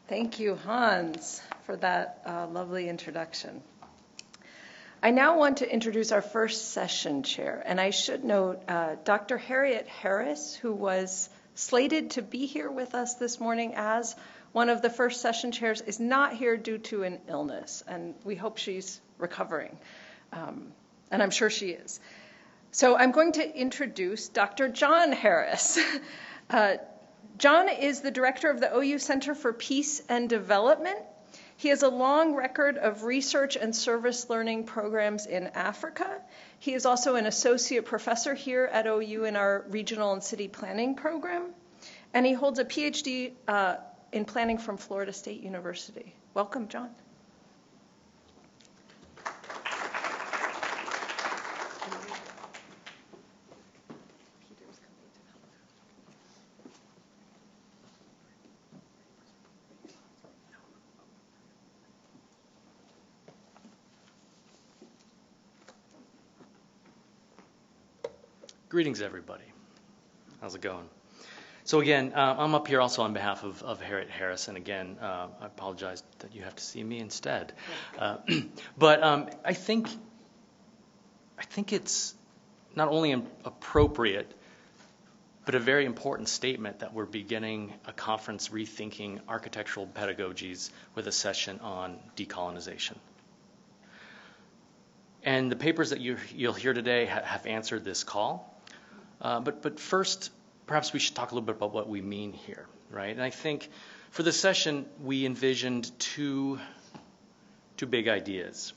Thank you, Hans, for that lovely introduction. I now want to introduce our first session chair, and I should note Dr. Harriet Harris, who was slated to be here with us this morning as one of the first session chairs, is not here due to an illness, and we hope she's recovering, and I'm sure she is. So I'm going to introduce Dr. John Harris. John is the director of the OU Center for Peace and Development. He has a long record of research and service learning programs in Africa. He is also an associate professor here at OU in our regional and city planning program. And he holds a PhD in planning from Florida State University. Welcome, John. Greetings, everybody. How's it going? So again, I'm up here also on behalf of Harriet Harris, and again, I apologize that you have to see me instead. But I think it's not only appropriate, but a very important statement that we're beginning a conference rethinking architectural pedagogies with a session on decolonization. And the papers that you'll hear today have answered this call. But first, perhaps we should talk a little bit about what we mean here, right? And I think for the session, we envisioned two big ideas.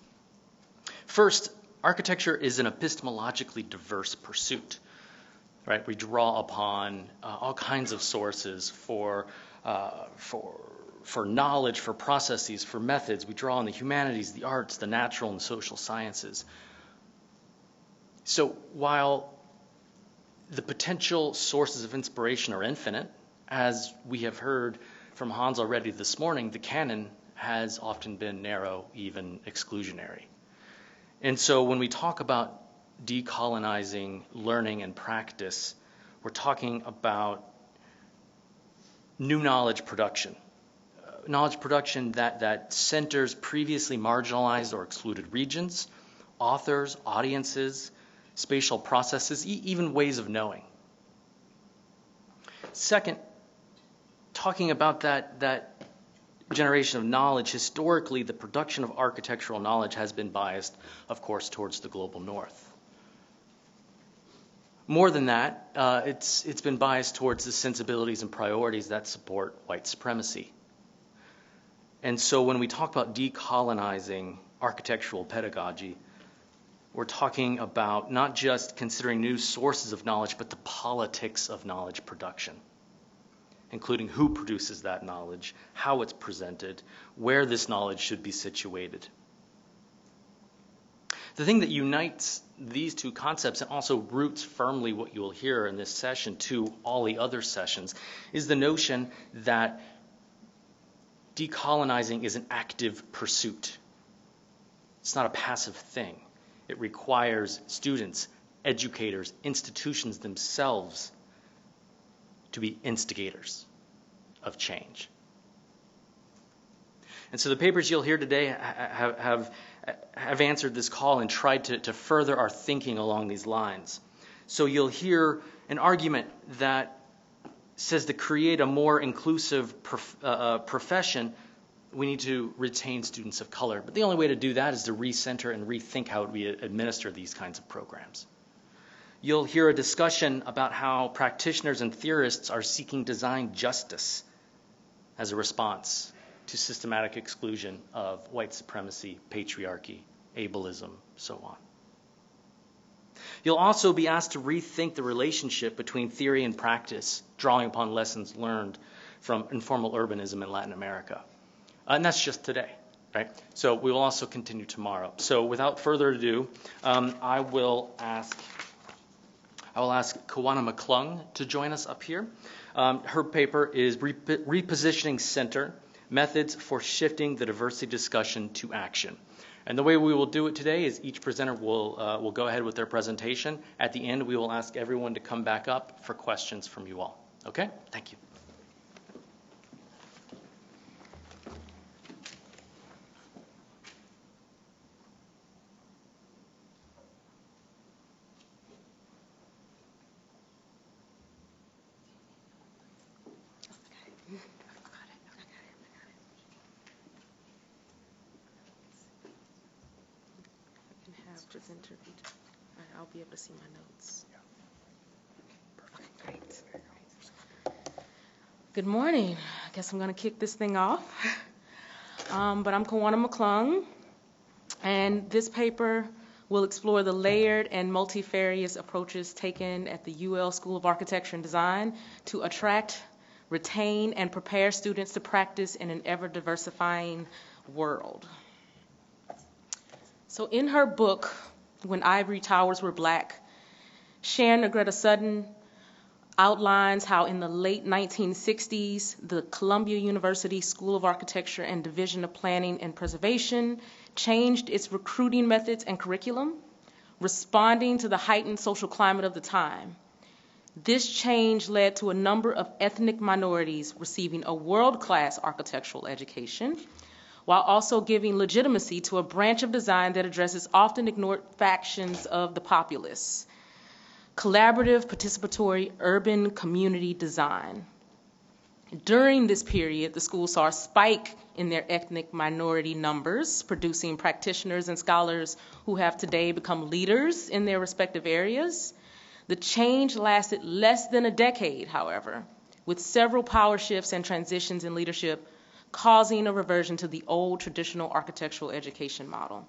First, architecture is an epistemologically diverse pursuit, right? We draw upon all kinds of sources for knowledge, for processes, for methods. We draw on the humanities, the arts, the natural and social sciences. So while the potential sources of inspiration are infinite, as we have heard from Hans already this morning, the canon has often been narrow, even exclusionary. And so when we talk about decolonizing learning and practice, we're talking about new knowledge production. Knowledge production that centers previously marginalized or excluded regions, authors, audiences, spatial processes, even ways of knowing. Second, talking about that generation of knowledge, historically the production of architectural knowledge has been biased, of course, towards the global north. More than that, it's been biased towards the sensibilities and priorities that support white supremacy. And so when we talk about decolonizing architectural pedagogy, we're talking about not just considering new sources of knowledge, but the politics of knowledge production, including who produces that knowledge, how it's presented, where this knowledge should be situated. The thing that unites these two concepts and also roots firmly what you will hear in this session to all the other sessions is the notion that decolonizing is an active pursuit. It's not a passive thing. It requires students, educators, institutions themselves to be instigators of change. And so the papers you'll hear today have answered this call and tried to further our thinking along these lines. So you'll hear an argument that says to create a more inclusive profession, we need to retain students of color. But the only way to do that is to recenter and rethink how we administer these kinds of programs. You'll hear a discussion about how practitioners and theorists are seeking design justice as a response to systematic exclusion of white supremacy, patriarchy, ableism, so on. You'll also be asked to rethink the relationship between theory and practice, drawing upon lessons learned from informal urbanism in Latin America. And that's just today, right? So we will also continue tomorrow. So without further ado, I will ask Kawana McClung to join us up here. Her paper is Repositioning Center, Methods for Shifting the Diversity Discussion to Action. And the way we will do it today is each presenter will go ahead with their presentation. At the end, we will ask everyone to come back up for questions from you all. Okay? Thank you. presenter. All right, I'll be able to see my notes. Great. Good morning. I guess I'm going to kick this thing off. But I'm Kawana McClung, and this paper will explore the layered and multifarious approaches taken at the UL School of Architecture and Design to attract, retain, and prepare students to practice in an ever-diversifying world. So in her book, When Ivory Towers Were Black, Sharon Negrete Sutton outlines how in the late 1960s, the Columbia University School of Architecture and Division of Planning and Preservation changed its recruiting methods and curriculum, responding to the heightened social climate of the time. This change led to a number of ethnic minorities receiving a world-class architectural education, while also giving legitimacy to a branch of design that addresses often ignored factions of the populace: collaborative, participatory, urban community design. During this period, the school saw a spike in their ethnic minority numbers, producing practitioners and scholars who have today become leaders in their respective areas. The change lasted less than a decade, however, with several power shifts and transitions in leadership, causing a reversion to the old traditional architectural education model.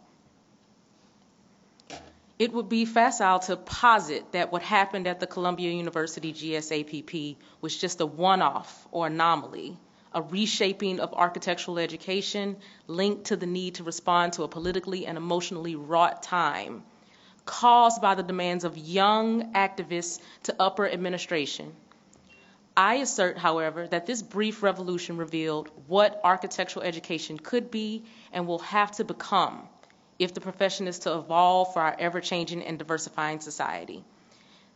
It would be facile to posit that what happened at the Columbia University GSAPP was just a one-off or anomaly, a reshaping of architectural education linked to the need to respond to a politically and emotionally wrought time, caused by the demands of young activists to upper administration. I assert, however, that this brief revolution revealed what architectural education could be and will have to become if the profession is to evolve for our ever-changing and diversifying society.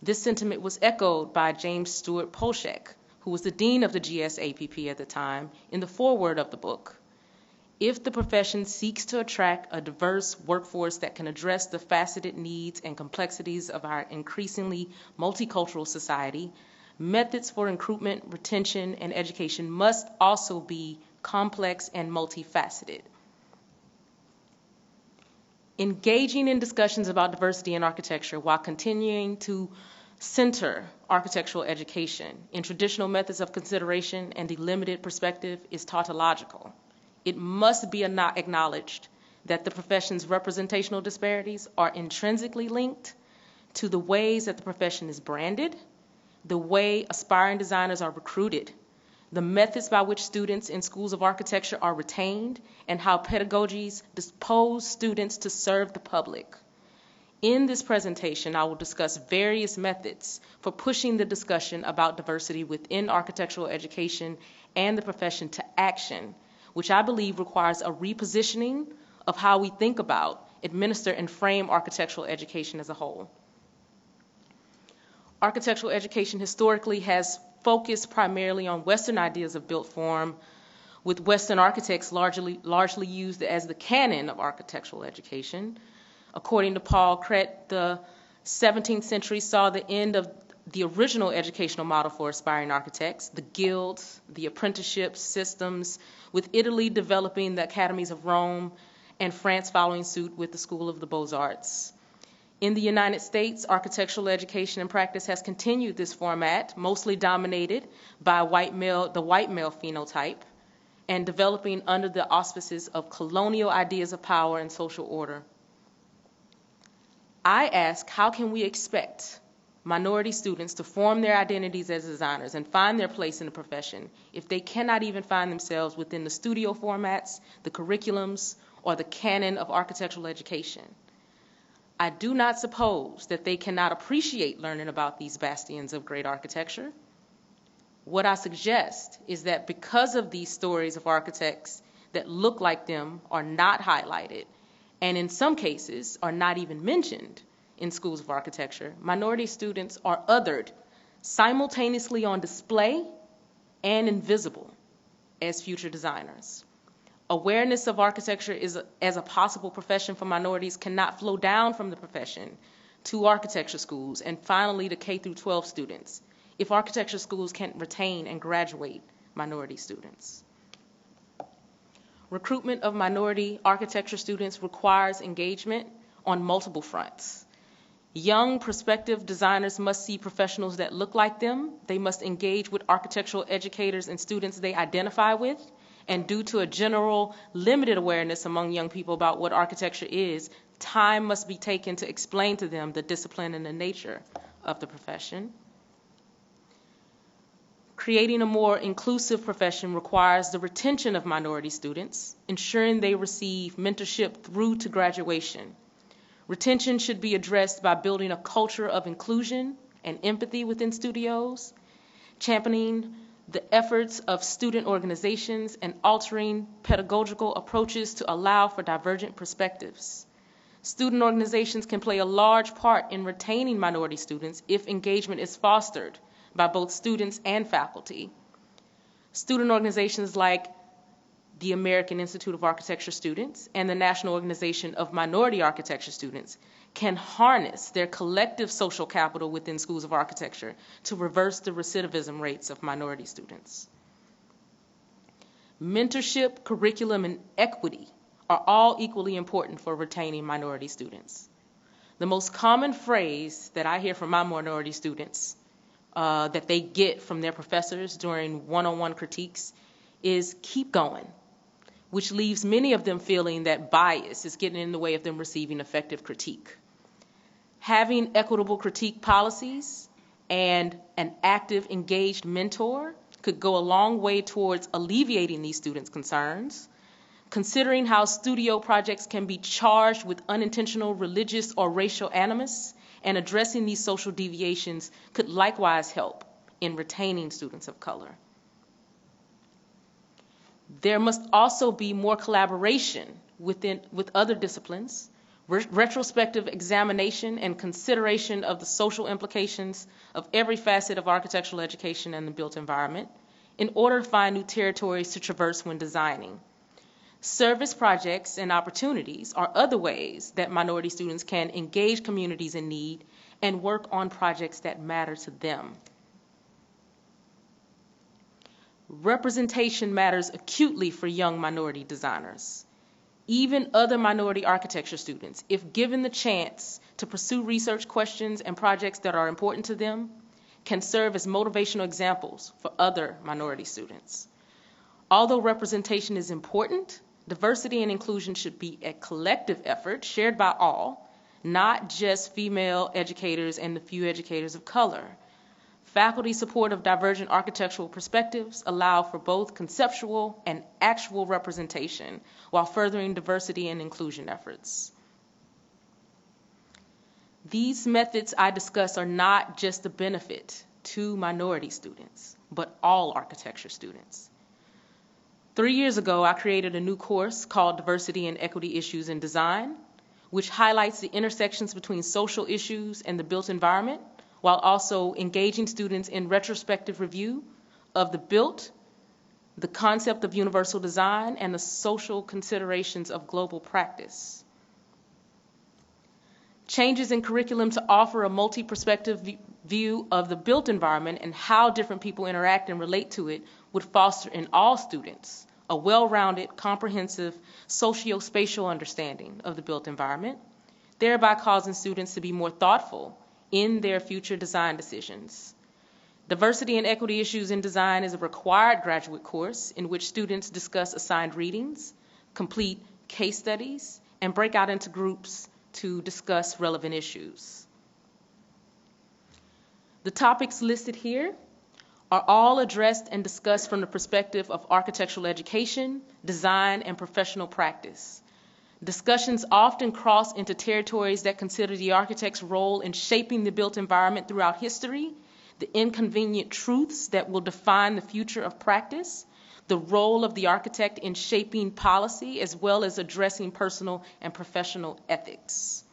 This sentiment was echoed by James Stewart Polshek, who was the dean of the GSAPP at the time, in the foreword of the book. If the profession seeks to attract a diverse workforce that can address the faceted needs and complexities of our increasingly multicultural society, methods for recruitment, retention, and education must also be complex and multifaceted. Engaging in discussions about diversity in architecture while continuing to center architectural education in traditional methods of consideration and delimited perspective is tautological. It must be acknowledged that the profession's representational disparities are intrinsically linked to the ways that the profession is branded, the way aspiring designers are recruited, the methods by which students in schools of architecture are retained, and how pedagogies dispose students to serve the public. In this presentation, I will discuss various methods for pushing the discussion about diversity within architectural education and the profession to action, which I believe requires a repositioning of how we think about, administer, and frame architectural education as a whole. Architectural education historically has focused primarily on Western ideas of built form, with Western architects largely used as the canon of architectural education. According to Paul Pratt, the 17th century saw the end of the original educational model for aspiring architects, the guilds, the apprenticeship systems, with Italy developing the academies of Rome and France following suit with the School of the Beaux-Arts. In the United States, architectural education and practice has continued this format, mostly dominated by the white male phenotype, and developing under the auspices of colonial ideas of power and social order. I ask, how can we expect minority students to form their identities as designers and find their place in the profession if they cannot even find themselves within the studio formats, the curriculums, or the canon of architectural education? I do not suppose that they cannot appreciate learning about these bastions of great architecture. What I suggest is that because of these stories of architects that look like them are not highlighted, and in some cases are not even mentioned in schools of architecture, minority students are othered, simultaneously on display and invisible as future designers. Awareness of architecture as a possible profession for minorities cannot flow down from the profession to architecture schools and finally to K through 12 students if architecture schools can't retain and graduate minority students. Recruitment of minority architecture students requires engagement on multiple fronts. Young prospective designers must see professionals that look like them. They must engage with architectural educators and students they identify with. And due to a general limited awareness among young people about what architecture is, time must be taken to explain to them the discipline and the nature of the profession. Creating a more inclusive profession requires the retention of minority students, ensuring they receive mentorship through to graduation. Retention should be addressed by building a culture of inclusion and empathy within studios, championing the efforts of student organizations, and altering pedagogical approaches to allow for divergent perspectives. Student organizations can play a large part in retaining minority students if engagement is fostered by both students and faculty. Student organizations like the American Institute of Architecture Students and the National Organization of Minority Architecture Students can harness their collective social capital within schools of architecture to reverse the recidivism rates of minority students. Mentorship, curriculum, and equity are all equally important for retaining minority students. The most common phrase that I hear from my minority students that they get from their professors during one-on-one critiques is "keep going," which leaves many of them feeling that bias is getting in the way of them receiving effective critique. Having equitable critique policies and an active, engaged mentor could go a long way towards alleviating these students' concerns. Considering how studio projects can be charged with unintentional religious or racial animus, and addressing these social deviations could likewise help in retaining students of color. There must also be more collaboration with other disciplines, retrospective examination and consideration of the social implications of every facet of architectural education and the built environment in order to find new territories to traverse when designing. Service projects and opportunities are other ways that minority students can engage communities in need and work on projects that matter to them. Representation matters acutely for young minority designers. Even other minority architecture students, if given the chance to pursue research questions and projects that are important to them, can serve as motivational examples for other minority students. Although representation is important, diversity and inclusion should be a collective effort shared by all, not just female educators and the few educators of color. Faculty support of divergent architectural perspectives allow for both conceptual and actual representation while furthering diversity and inclusion efforts. These methods I discuss are not just a benefit to minority students, but all architecture students. 3 years ago, I created a new course called Diversity and Equity Issues in Design, which highlights the intersections between social issues and the built environment, while also engaging students in retrospective review of the built, the concept of universal design, and the social considerations of global practice. Changes in curriculum to offer a multi-perspective view of the built environment and how different people interact and relate to it would foster in all students a well-rounded, comprehensive, socio-spatial understanding of the built environment, thereby causing students to be more thoughtful in their future design decisions. Diversity and Equity Issues in Design is a required graduate course in which students discuss assigned readings, complete case studies, and break out into groups to discuss relevant issues. The topics listed here are all addressed and discussed from the perspective of architectural education, design, and professional practice. Discussions often cross into territories that consider the architect's role in shaping the built environment throughout history, the inconvenient truths that will define the future of practice, the role of the architect in shaping policy, as well as addressing personal and professional ethics.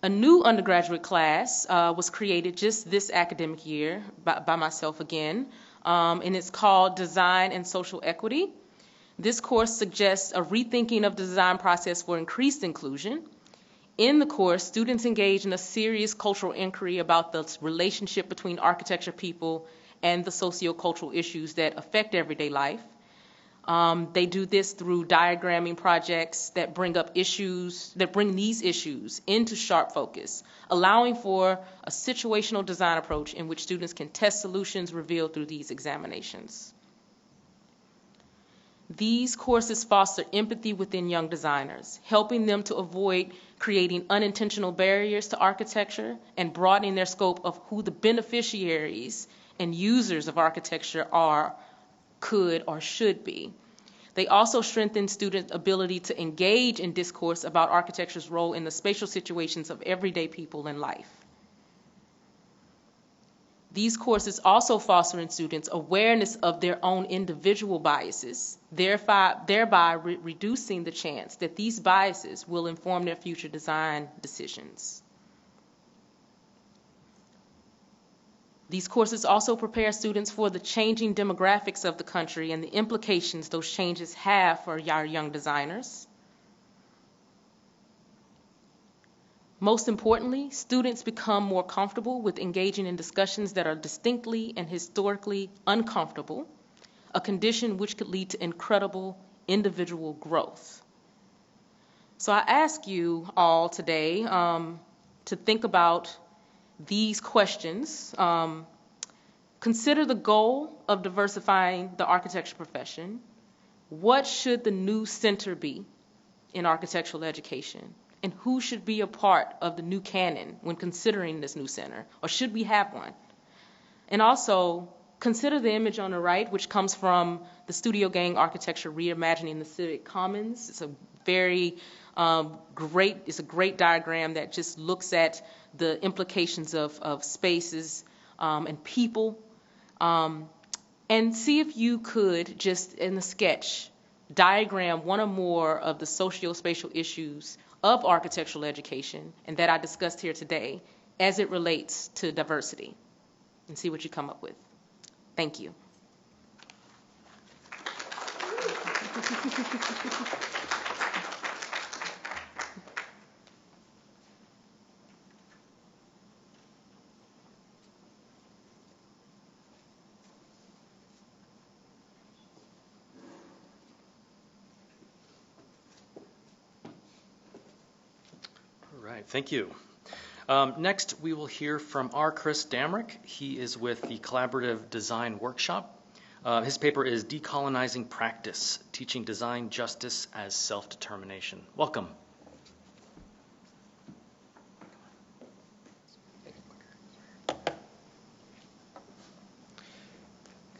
A new undergraduate class was created just this academic year by myself again, and it's called Design and Social Equity. This course suggests a rethinking of the design process for increased inclusion. In the course, students engage in a serious cultural inquiry about the relationship between architecture people and the socio-cultural issues that affect everyday life. They do this through diagramming projects that bring these issues into sharp focus, allowing for a situational design approach in which students can test solutions revealed through these examinations. These courses foster empathy within young designers, helping them to avoid creating unintentional barriers to architecture and broadening their scope of who the beneficiaries and users of architecture are, could, or should be. They also strengthen students' ability to engage in discourse about architecture's role in the spatial situations of everyday people in life. These courses also foster in students awareness of their own individual biases, thereby reducing the chance that these biases will inform their future design decisions. These courses also prepare students for the changing demographics of the country and the implications those changes have for our young designers. Most importantly, students become more comfortable with engaging in discussions that are distinctly and historically uncomfortable, a condition which could lead to incredible individual growth. So I ask you all today to think about these questions. Consider the goal of diversifying the architecture profession. What should the new center be in architectural education? And who should be a part of the new canon when considering this new center? Or should we have one? And also, consider the image on the right, which comes from the Studio Gang Architecture Reimagining the Civic Commons. It's a very great diagram that just looks at the implications of spaces and people. And see if you could, just in the sketch, diagram one or more of the socio-spatial issues of architectural education and that I discussed here today as it relates to diversity, and see what you come up with. Thank you. All right, thank you. Next, we will hear from R. Chris Damrick. He is with the Collaborative Design Workshop. His paper is Decolonizing Practice, Teaching Design Justice as Self-Determination. Welcome.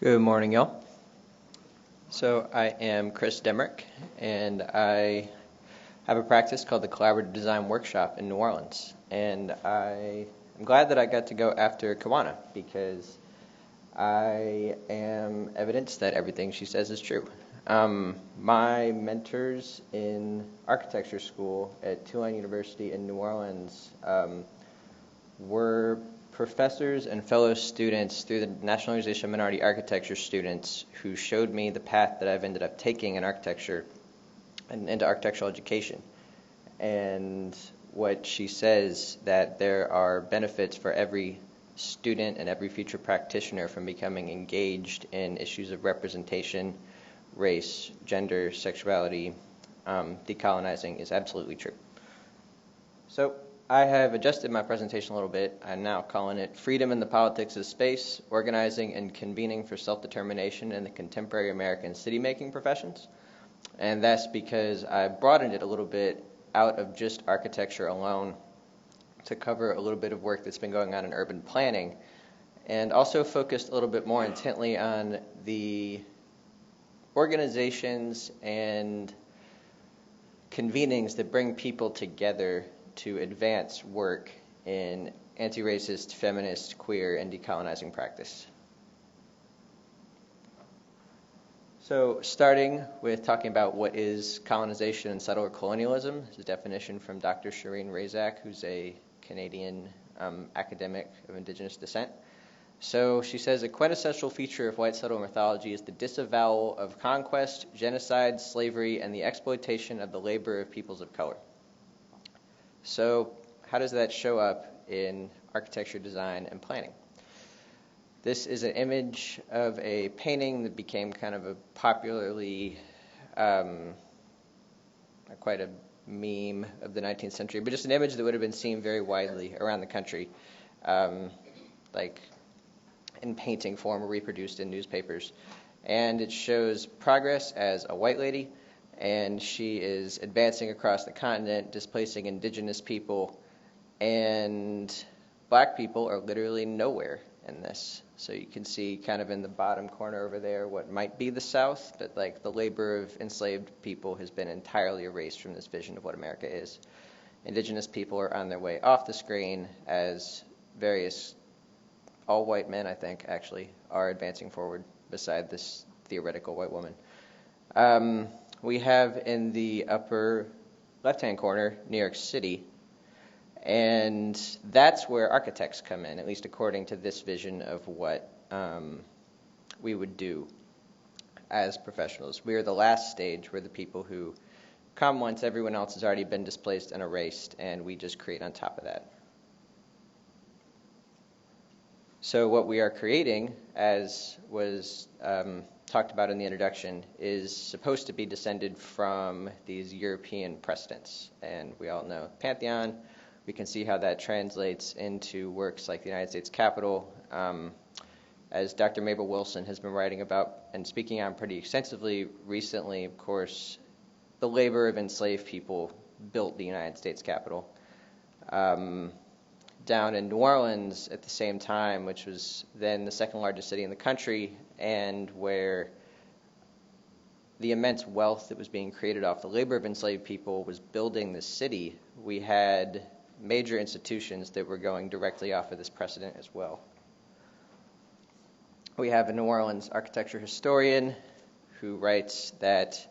Good morning, y'all. So I am Chris Demrick, and I have a practice called the Collaborative Design Workshop in New Orleans. And I am glad that I got to go after Kawana, because I am evidence that everything she says is true. My mentors in architecture school at Tulane University in New Orleans were professors and fellow students through the National Organization of Minority Architecture students who showed me the path that I've ended up taking in architecture and into architectural education. And what she says, that there are benefits for every student and every future practitioner from becoming engaged in issues of representation, race, gender, sexuality, decolonizing, is absolutely true. So I have adjusted my presentation a little bit. I'm now calling it Freedom in the Politics of Space, Organizing and Convening for Self-Determination in the Contemporary American City-Making Professions. And that's because I broadened it a little bit out of just architecture alone to cover a little bit of work that's been going on in urban planning, and also focused a little bit more intently on the organizations and convenings that bring people together to advance work in anti-racist, feminist, queer, and decolonizing practice. So starting with talking about what is colonization and settler colonialism, this is a definition from Dr. Shireen Razak, who's a Canadian academic of indigenous descent. So she says, a quintessential feature of white settler mythology is the disavowal of conquest, genocide, slavery, and the exploitation of the labor of peoples of color. So how does that show up in architecture, design, and planning? This is an image of a painting that became kind of a popularly, not quite a meme of the 19th century, but just an image that would have been seen very widely around the country, like in painting form or reproduced in newspapers. And it shows progress as a white lady, and she is advancing across the continent, displacing indigenous people, and black people are literally nowhere in this. So you can see kind of in the bottom corner over there what might be the South, but like the labor of enslaved people has been entirely erased from this vision of what America is. Indigenous people are on their way off the screen as various all-white men, I think, actually, are advancing forward beside this theoretical white woman. We have in the upper left-hand corner New York City, and that's where architects come in, at least according to this vision of what we would do as professionals. We are the last stage. We're the people who come once everyone else has already been displaced and erased, and we just create on top of that. So what we are creating, as was talked about in the introduction, is supposed to be descended from these European precedents. And we all know Pantheon. We can see how that translates into works like the United States Capitol. As Dr. Mabel Wilson has been writing about and speaking on pretty extensively recently, of course, the labor of enslaved people built the United States Capitol. Down in New Orleans at the same time, which was then the second largest city in the country, and where the immense wealth that was being created off the labor of enslaved people was building the city, we had major institutions that were going directly off of this precedent as well. We have a New Orleans architecture historian who writes that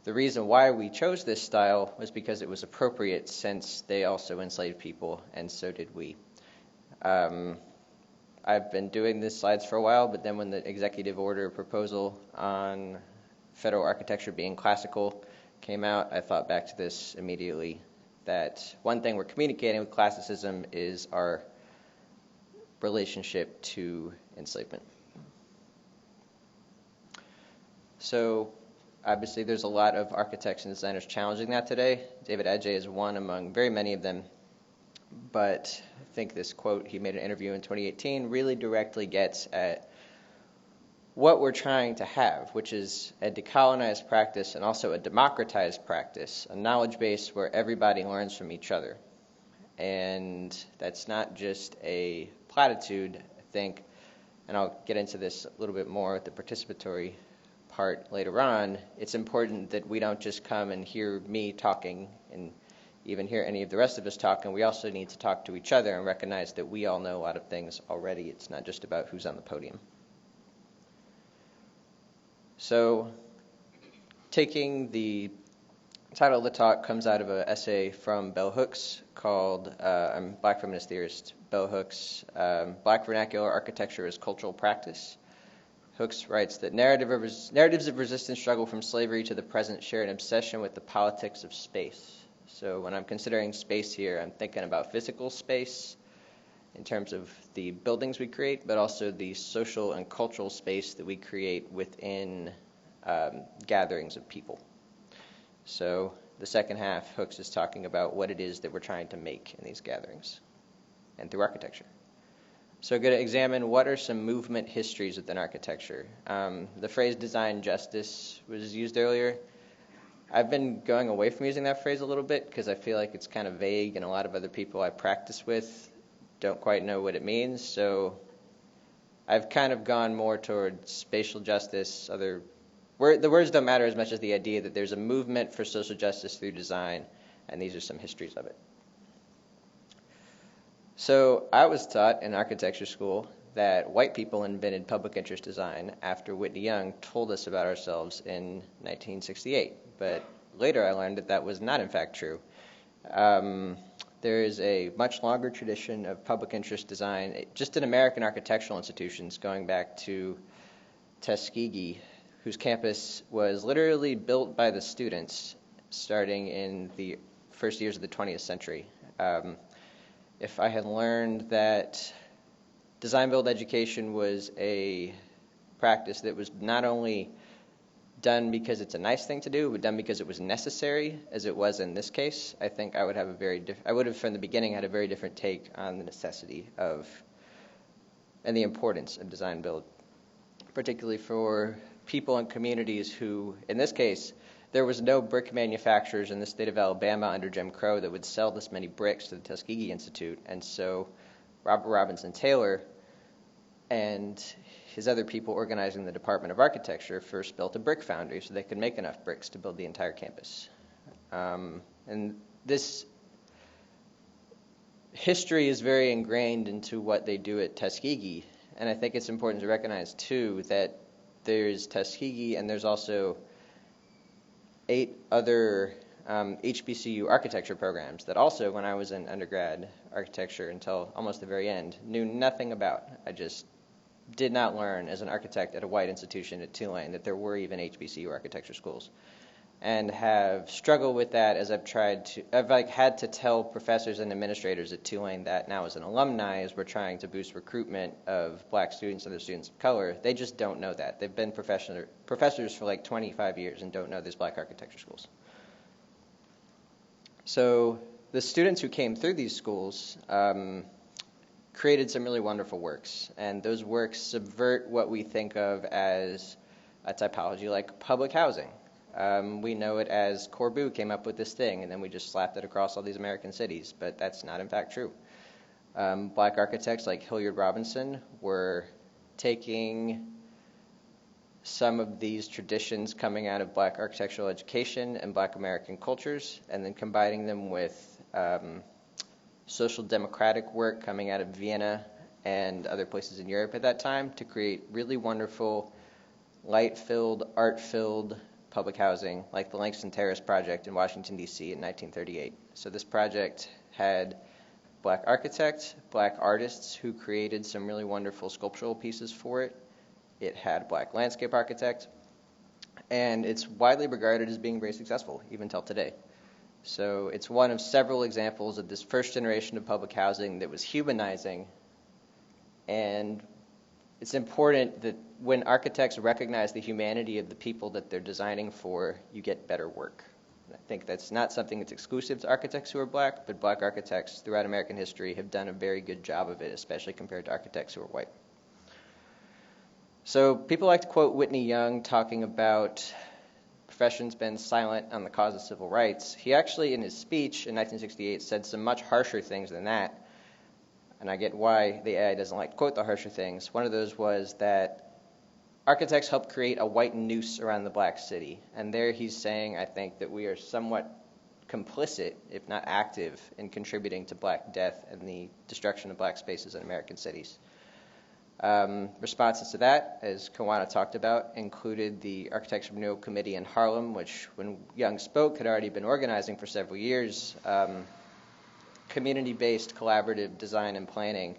the reason why we chose this style was because it was appropriate, since they also enslaved people, and so did we. I've been doing these slides for a while, but then when the executive order proposal on federal architecture being classical came out, I thought back to this immediately, that one thing we're communicating with classicism is our relationship to enslavement. So obviously, there's a lot of architects and designers challenging that today. David Adjaye is one among very many of them. But I think this quote he made in an interview in 2018 really directly gets at what we're trying to have, which is a decolonized practice and also a democratized practice, a knowledge base where everybody learns from each other. And that's not just a platitude, I think, and I'll get into this a little bit more with the participatory part later on. It's important that we don't just come and hear me talking and even hear any of the rest of us talking. We also need to talk to each other and recognize that we all know a lot of things already. It's not just about who's on the podium. So taking the title of the talk comes out of an essay from Bell Hooks called, I'm a Black feminist theorist, Bell Hooks, Black Vernacular Architecture as Cultural Practice. Hooks writes that narratives of resistance struggle from slavery to the present share an obsession with the politics of space. So when I'm considering space here, I'm thinking about physical space in terms of the buildings we create, but also the social and cultural space that we create within gatherings of people. So the second half, Hooks is talking about what it is that we're trying to make in these gatherings and through architecture. So we're going to examine what are some movement histories within architecture. The phrase design justice was used earlier. I've been going away from using that phrase a little bit because I feel like it's kind of vague, and a lot of other people I practice with don't quite know what it means. So I've kind of gone more towards spatial justice. The words don't matter as much as the idea that there's a movement for social justice through design, and these are some histories of it. So I was taught in architecture school that white people invented public interest design after Whitney Young told us about ourselves in 1968. But later I learned that that was not in fact true. There is a much longer tradition of public interest design, just in American architectural institutions, going back to Tuskegee, whose campus was literally built by the students starting in the first years of the 20th century. If I had learned that design build education was a practice that was not only done because it's a nice thing to do, but done because it was necessary, as it was in this case. I think I would have from the beginning had a very different take on the necessity of and the importance of design build, particularly for people and communities who, in this case, there was no brick manufacturers in the state of Alabama under Jim Crow that would sell this many bricks to the Tuskegee Institute, and so Robert Robinson Taylor and his other people organizing the Department of Architecture first built a brick foundry so they could make enough bricks to build the entire campus. And this history is very ingrained into what they do at Tuskegee, and I think it's important to recognize, too, that there's Tuskegee and there's also 8 other HBCU architecture programs that also, when I was in undergrad architecture until almost the very end, knew nothing about. I just did not learn as an architect at a white institution at Tulane that there were even HBCU architecture schools, and have struggled with that as I've had to tell professors and administrators at Tulane that now as an alumni, as we're trying to boost recruitment of black students and other students of color, they just don't know that. They've been professors for like 25 years and don't know there's black architecture schools. So the students who came through these schools created some really wonderful works, and those works subvert what we think of as a typology like public housing. We know it as Corbu came up with this thing, and then we just slapped it across all these American cities, but that's not in fact true. Black architects like Hilliard Robinson were taking some of these traditions coming out of black architectural education and black American cultures, and then combining them with social democratic work coming out of Vienna and other places in Europe at that time to create really wonderful, light-filled, art-filled public housing like the Langston Terrace project in Washington, D.C. in 1938. So this project had black architects, black artists who created some really wonderful sculptural pieces for it. It had a black landscape architect, and it's widely regarded as being very successful, even till today. So it's one of several examples of this first generation of public housing that was humanizing, and it's important that when architects recognize the humanity of the people that they're designing for, you get better work. And I think that's not something that's exclusive to architects who are black, but black architects throughout American history have done a very good job of it, especially compared to architects who are white. So people like to quote Whitney Young talking about profession's been silent on the cause of civil rights. He actually, in his speech in 1968, said some much harsher things than that. And I get why the AI doesn't like to quote the harsher things. One of those was that architects helped create a white noose around the black city. And there he's saying, I think, that we are somewhat complicit, if not active, in contributing to black death and the destruction of black spaces in American cities. Responses to that, as Kawana talked about, included the Architecture Renewal Committee in Harlem, which, when Young spoke, had already been organizing for several years, community-based collaborative design and planning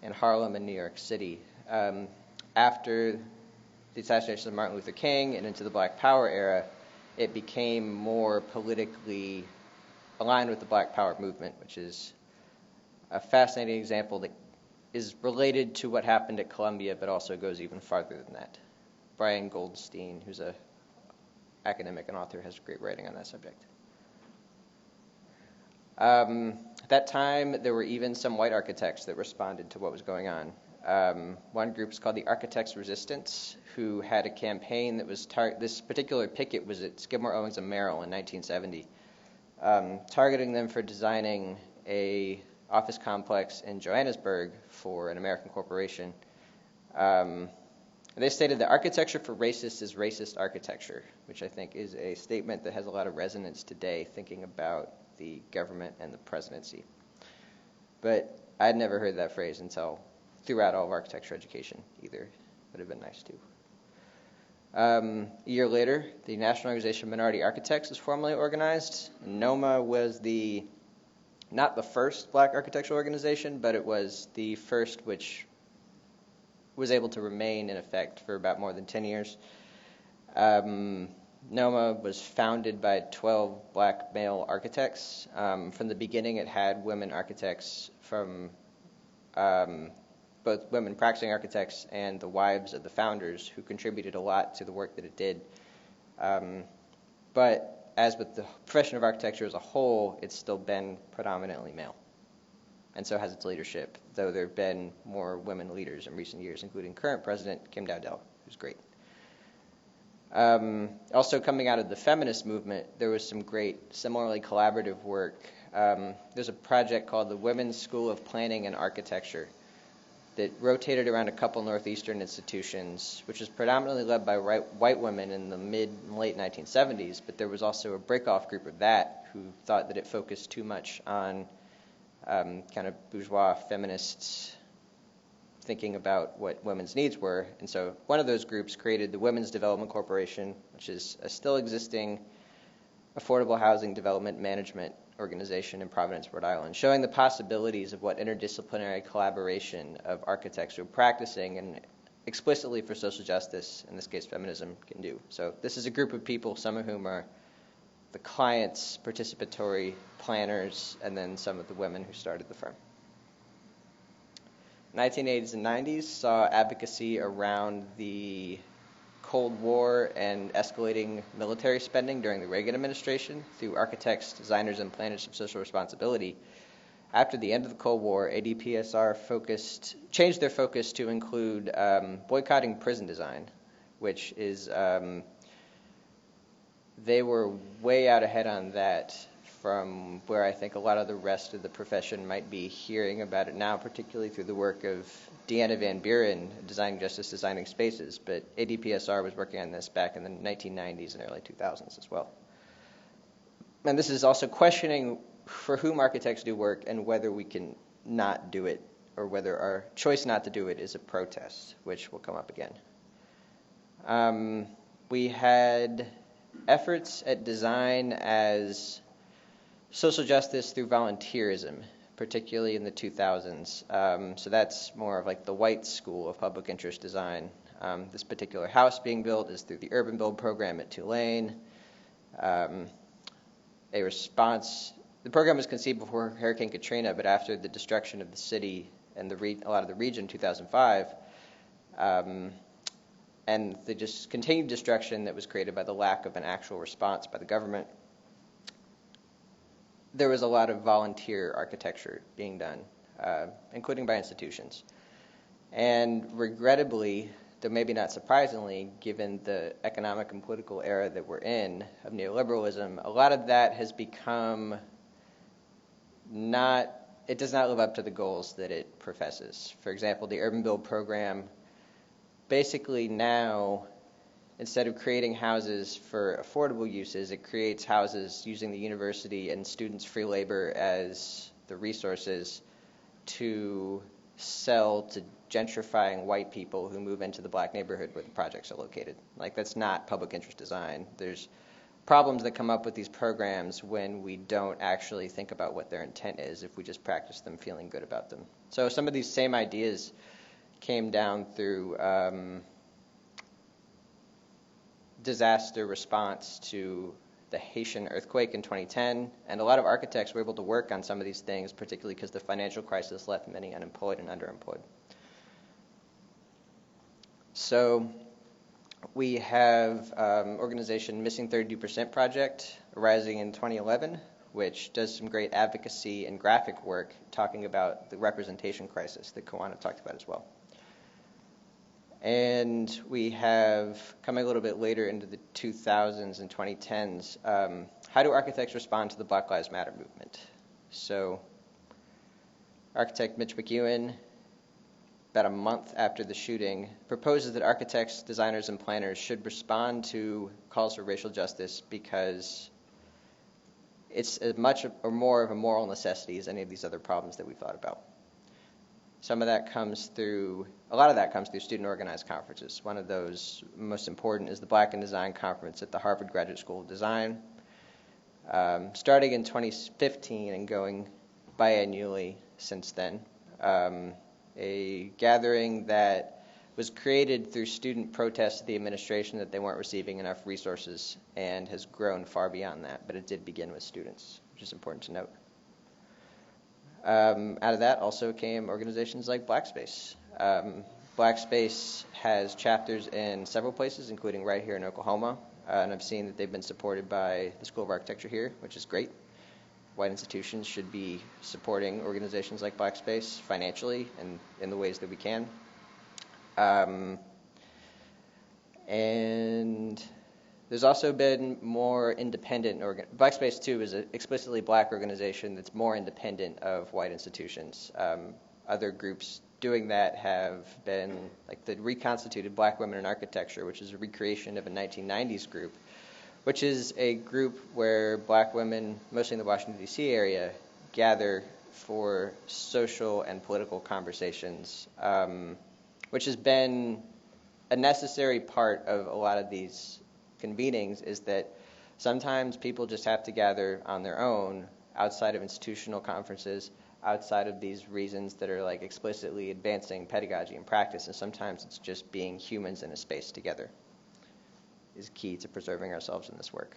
in Harlem and New York City. After the assassination of Martin Luther King and into the Black Power era, it became more politically aligned with the Black Power movement, which is a fascinating example that is related to what happened at Columbia, but also goes even farther than that. Brian Goldstein, who's an academic and author, has great writing on that subject. At that time, there were even some white architects that responded to what was going on. One group is called the Architects Resistance, who had a campaign that was this particular picket was at Skidmore, Owings & Merrill in 1970, targeting them for designing a office complex in Johannesburg for an American corporation. They stated that architecture for racists is racist architecture, which I think is a statement that has a lot of resonance today, thinking about the government and the presidency. But I'd never heard that phrase until throughout all of architecture education either. Would have been nice too. A year later, the National Organization of Minority Architects was formally organized. NOMA was not the first black architectural organization, but it was the first which was able to remain in effect for about more than 10 years. NOMA was founded by 12 black male architects. From the beginning, it had women architects from both women practicing architects and the wives of the founders who contributed a lot to the work that it did. But as with the profession of architecture as a whole, it's still been predominantly male. And so has its leadership, though there have been more women leaders in recent years, including current president Kim Dowdell, who's great. Also coming out of the feminist movement, there was some great, similarly collaborative work. There's a project called the Women's School of Planning and Architecture that rotated around a couple Northeastern institutions, which was predominantly led by white women in the mid and late 1970s, but there was also a break-off group of that who thought that it focused too much on kind of bourgeois feminists thinking about what women's needs were. And so one of those groups created the Women's Development Corporation, which is a still existing affordable housing development management organization in Providence, Rhode Island, showing the possibilities of what interdisciplinary collaboration of architects who are practicing and explicitly for social justice, in this case feminism, can do. So this is a group of people, some of whom are the clients, participatory planners, and then some of the women who started the firm. 1980s and 90s saw advocacy around the Cold War and escalating military spending during the Reagan administration through architects, designers, and planners of social responsibility. After the end of the Cold War, ADPSR changed their focus to include boycotting prison design, which is, they were way out ahead on that from where I think a lot of the rest of the profession might be hearing about it now, particularly through the work of Deanna Van Buren, Designing Justice, Designing Spaces. But ADPSR was working on this back in the 1990s and early 2000s as well. And this is also questioning for whom architects do work and whether we can not do it, or whether our choice not to do it is a protest, which will come up again. We had efforts at design as social justice through volunteerism, particularly in the 2000s. So that's more of like the white school of public interest design. This particular house being built is through the Urban Build program at Tulane. The program was conceived before Hurricane Katrina, but after the destruction of the city and a lot of the region in 2005, and the just continued destruction that was created by the lack of an actual response by the government, there was a lot of volunteer architecture being done, including by institutions. And regrettably, though maybe not surprisingly, given the economic and political era that we're in of neoliberalism, a lot of that has become it does not live up to the goals that it professes. For example, the Urban Build program basically now, instead of creating houses for affordable uses, it creates houses using the university and students' free labor as the resources to sell to gentrifying white people who move into the black neighborhood where the projects are located. Like, that's not public interest design. There's problems that come up with these programs when we don't actually think about what their intent is, if we just practice them feeling good about them. So some of these same ideas came down through disaster response to the Haitian earthquake in 2010, and a lot of architects were able to work on some of these things, particularly because the financial crisis left many unemployed and underemployed. So we have organization Missing 32% Project arising in 2011, which does some great advocacy and graphic work talking about the representation crisis that Kawana talked about as well. And we have, coming a little bit later into the 2000s and 2010s, how do architects respond to the Black Lives Matter movement? So architect Mitch McEwen, about a month after the shooting, proposes that architects, designers, and planners should respond to calls for racial justice because it's as much or more of a moral necessity as any of these other problems that we've thought about. A lot of that comes through student organized conferences. One of those most important is the Black in Design Conference at the Harvard Graduate School of Design. Starting in 2015 and going biannually since then. A gathering that was created through student protests to the administration that they weren't receiving enough resources and has grown far beyond that, but it did begin with students, which is important to note. Out of that also came organizations like Blackspace, Black Space has chapters in several places, including right here in Oklahoma, and I've seen that they've been supported by the School of Architecture here, which is great. White institutions should be supporting organizations like Black Space financially and in the ways that we can. And there's also been more independent, Black Space, too, is an explicitly black organization that's more independent of white institutions. Other groups doing that have been like the Reconstituted Black Women in Architecture, which is a recreation of a 1990s group, which is a group where black women, mostly in the Washington, D.C. area, gather for social and political conversations, which has been a necessary part of a lot of these convenings, is that sometimes people just have to gather on their own outside of institutional conferences, outside of these reasons that are like explicitly advancing pedagogy and practice, and sometimes it's just being humans in a space together is key to preserving ourselves in this work.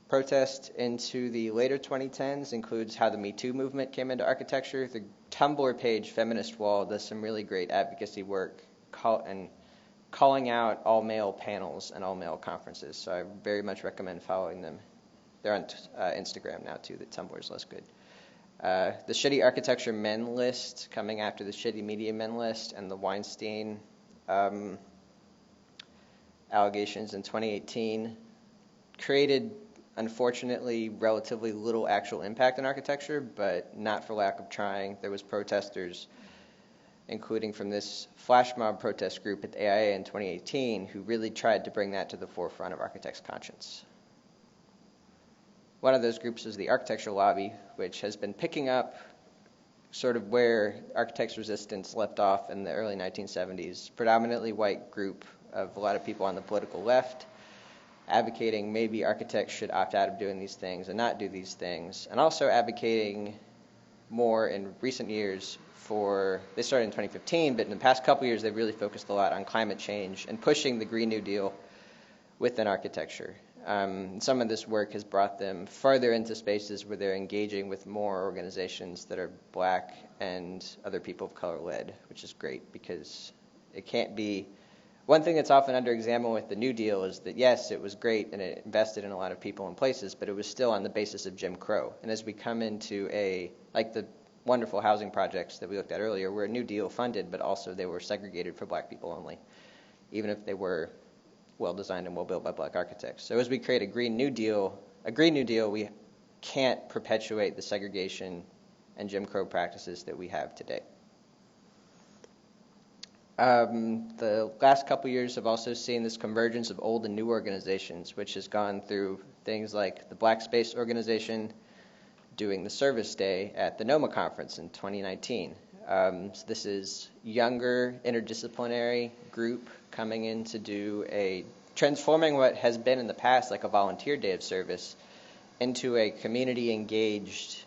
Protest into the later 2010s includes how the Me2 movement came into architecture. The Tumblr page Feminist Wall does some really great advocacy work calling out all-male panels and all-male conferences, so I very much recommend following them. They're on Instagram now, too. The Tumblr is less good. The Shitty Architecture Men list, coming after the Shitty Media Men list, and the Weinstein allegations in 2018 created, unfortunately, relatively little actual impact on architecture, but not for lack of trying. There was protesters, including from this flash mob protest group at the AIA in 2018, who really tried to bring that to the forefront of architects' conscience. One of those groups is the Architecture Lobby, which has been picking up sort of where architects' resistance left off in the early 1970s, predominantly white group of a lot of people on the political left, advocating maybe architects should opt out of doing these things and not do these things, and also advocating more in recent years they started in 2015, but in the past couple years they've really focused a lot on climate change and pushing the Green New Deal within architecture. Some of this work has brought them further into spaces where they're engaging with more organizations that are black and other people of color led, which is great because it can't be. One thing that's often under-examined with the New Deal is that, yes, it was great and it invested in a lot of people and places, but it was still on the basis of Jim Crow. And as we come into like the wonderful housing projects that we looked at earlier, were a New Deal funded, but also they were segregated for black people only, even if they were well-designed and well-built by black architects. So as we create a Green New Deal, we can't perpetuate the segregation and Jim Crow practices that we have today. The last couple years have also seen this convergence of old and new organizations, which has gone through things like the Black Space Organization doing the service day at the NOMA conference in 2019. So this is younger, interdisciplinary group coming in to do transforming what has been in the past like a volunteer day of service into a community-engaged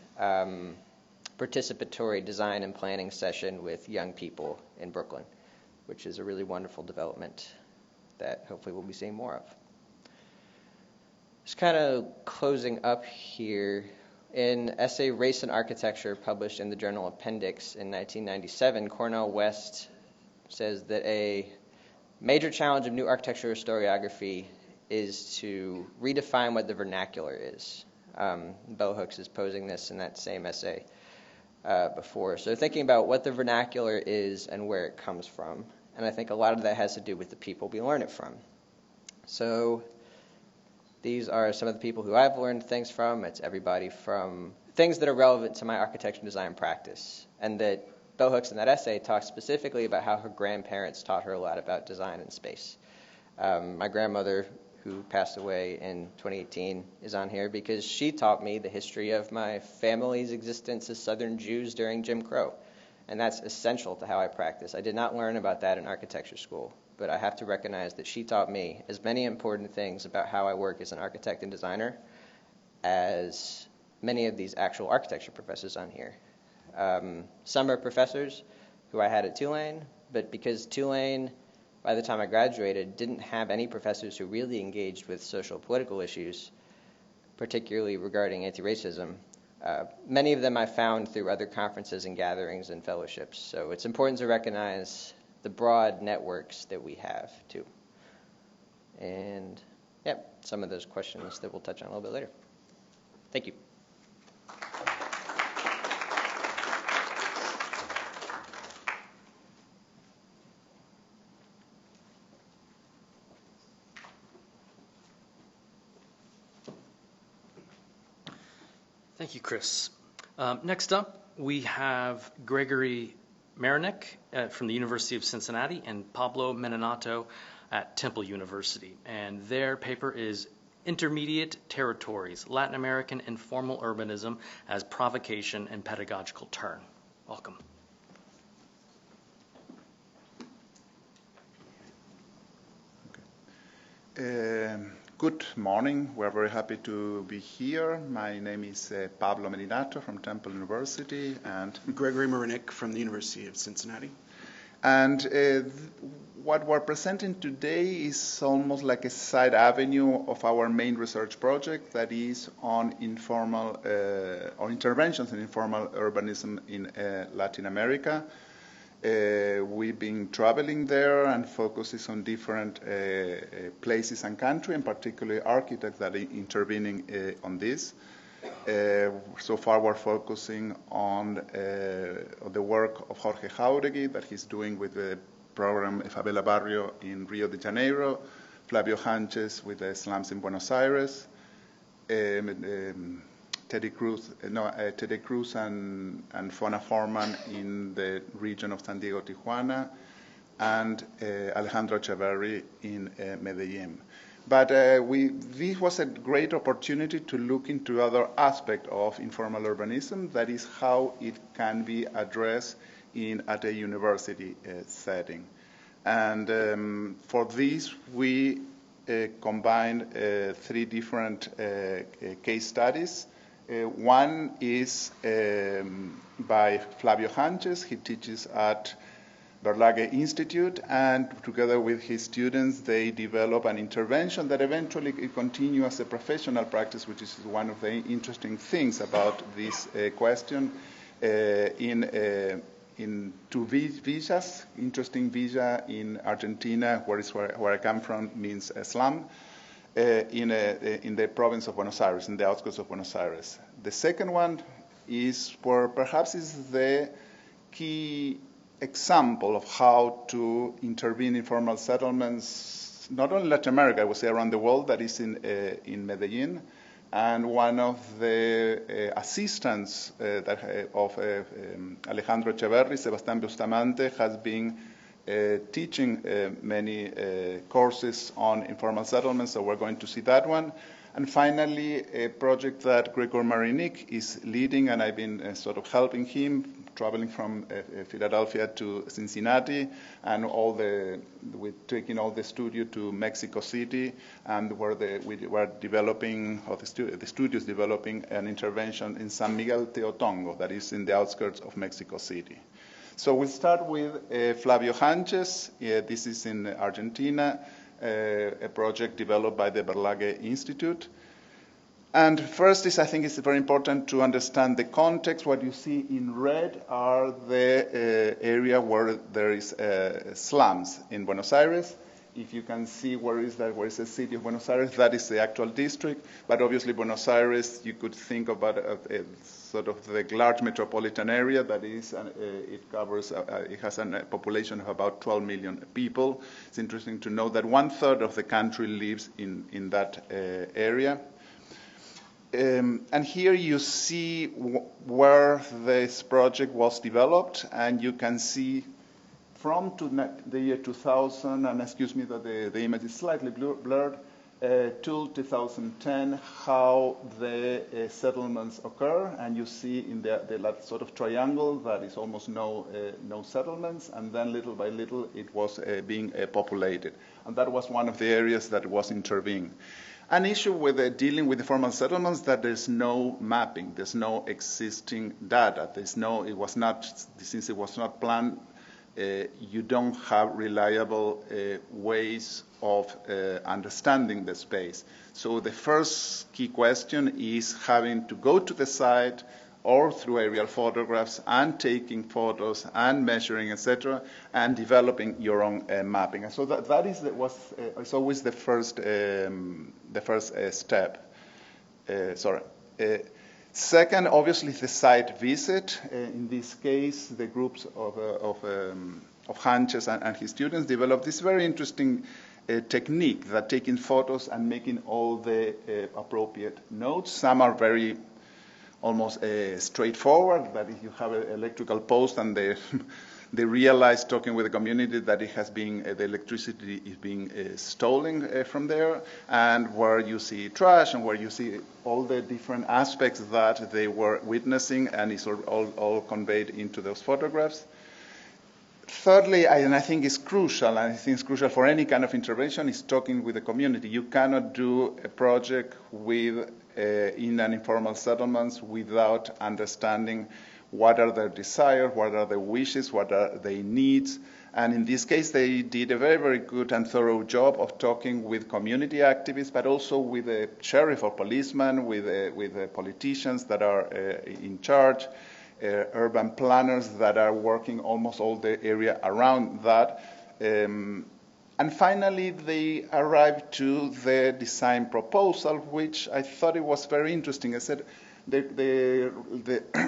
participatory design and planning session with young people in Brooklyn, which is a really wonderful development that hopefully we'll be seeing more of. Just kind of closing up here, in essay Race and Architecture published in the journal Appendix in 1997, Cornel West says that a major challenge of new architectural historiography is to redefine what the vernacular is. Bell Hooks is posing this in that same essay before. So thinking about what the vernacular is and where it comes from. And I think a lot of that has to do with the people we learn it from. So these are some of the people who I've learned things from. It's everybody from things that are relevant to my architecture and design practice. And that Bell Hooks in that essay talks specifically about how her grandparents taught her a lot about design and space. My grandmother, who passed away in 2018, is on here because she taught me the history of my family's existence as Southern Jews during Jim Crow. And that's essential to how I practice. I did not learn about that in architecture school, but I have to recognize that she taught me as many important things about how I work as an architect and designer as many of these actual architecture professors on here. Some are professors who I had at Tulane, but because Tulane, by the time I graduated, didn't have any professors who really engaged with social political issues, particularly regarding anti-racism, Many of them I found through other conferences and gatherings and fellowships. So it's important to recognize the broad networks that we have too. And yeah, some of those questions that we'll touch on a little bit later. Thank you. Thank you, Chris. Next up, we have Gregory Marinek from the University of Cincinnati and Pablo Meninato at Temple University. And their paper is Intermediate Territories, Latin American Informal Urbanism as Provocation and Pedagogical Turn. Welcome. Good morning. We're very happy to be here. My name is Pablo Meninato from Temple University, and Gregory Marinek from the University of Cincinnati. And what we're presenting today is almost like a side avenue of our main research project that is on informal or interventions in informal urbanism in Latin America. We've been traveling there and focuses on different places and countries, and particularly architects that are intervening on this. So far we're focusing on the work of Jorge Jauregui that he's doing with the program Favela Barrio in Rio de Janeiro, Flavio Sánchez with the slums in Buenos Aires, Teddy Cruz and Fona Forman in the region of San Diego, Tijuana, and Alejandro Echeverri in Medellin. But this was a great opportunity to look into other aspects of informal urbanism, that is how it can be addressed at a university setting. And for this, we combined 3 different case studies. One is by Flavio Sánchez. He teaches at Vernacular Institute, and together with his students, they develop an intervention that eventually continues as a professional practice, which is one of the interesting things about this question. In 2 villas, interesting villa in Argentina, where I come from, means a slum. In the province of Buenos Aires, in the outskirts of Buenos Aires. The second one is where perhaps is the key example of how to intervene in informal settlements, not only in Latin America, I would say around the world, that is in Medellin. And one of the assistants of Alejandro Echeverri, Sebastián Bustamante, has been teaching many courses on informal settlements, so we're going to see that one. And finally, a project that Gregor Marinek is leading, and I've been sort of helping him, traveling from Philadelphia to Cincinnati, and we're taking all the studio to Mexico City, and where we were developing, or the studio is developing an intervention in San Miguel Teotongo, that is in the outskirts of Mexico City. So we'll start with Flavio Sánchez. This is in Argentina, a project developed by the Vernacular Institute. And first I think it's very important to understand the context. What you see in red are the area where there is slums in Buenos Aires. If you can see where is the city of Buenos Aires, that is the actual district. But obviously Buenos Aires, you could think about sort of the large metropolitan area that is, it covers, it has a population of about 12 million people. It's interesting to know that 1/3 of the country lives in that area. And here you see where this project was developed, and you can see from the year 2000, and excuse me that the image is slightly blurred, till 2010, how the settlements occur, and you see in the sort of triangle that is almost no settlements, and then little by little it was being populated. And that was one of the areas that was intervened. An issue with dealing with the formal settlements that there's no mapping, there's no existing data, since it was not planned, you don't have reliable ways of understanding the space. So the first key question is having to go to the site or through aerial photographs and taking photos and measuring, etc., and developing your own mapping. And so that is it's always the first step. Second, obviously, the site visit. In this case, the groups of Hanches and his students developed this very interesting technique that taking photos and making all the appropriate notes. Some are very almost straightforward, that if you have an electrical post and they realize, talking with the community, that it has been, the electricity is being stolen from there, and where you see trash and where you see all the different aspects that they were witnessing, and it's all conveyed into those photographs. Thirdly, and I think it's crucial, and I think it's crucial for any kind of intervention, is talking with the community. You cannot do a project with in an informal settlements without understanding what are their desires, what are their wishes, what are their needs. And in this case, they did a very, very good and thorough job of talking with community activists, but also with the sheriff or policeman, with the politicians that are in charge, urban planners that are working almost all the area around that. And finally, they arrived to the design proposal, which I thought it was very interesting. I said the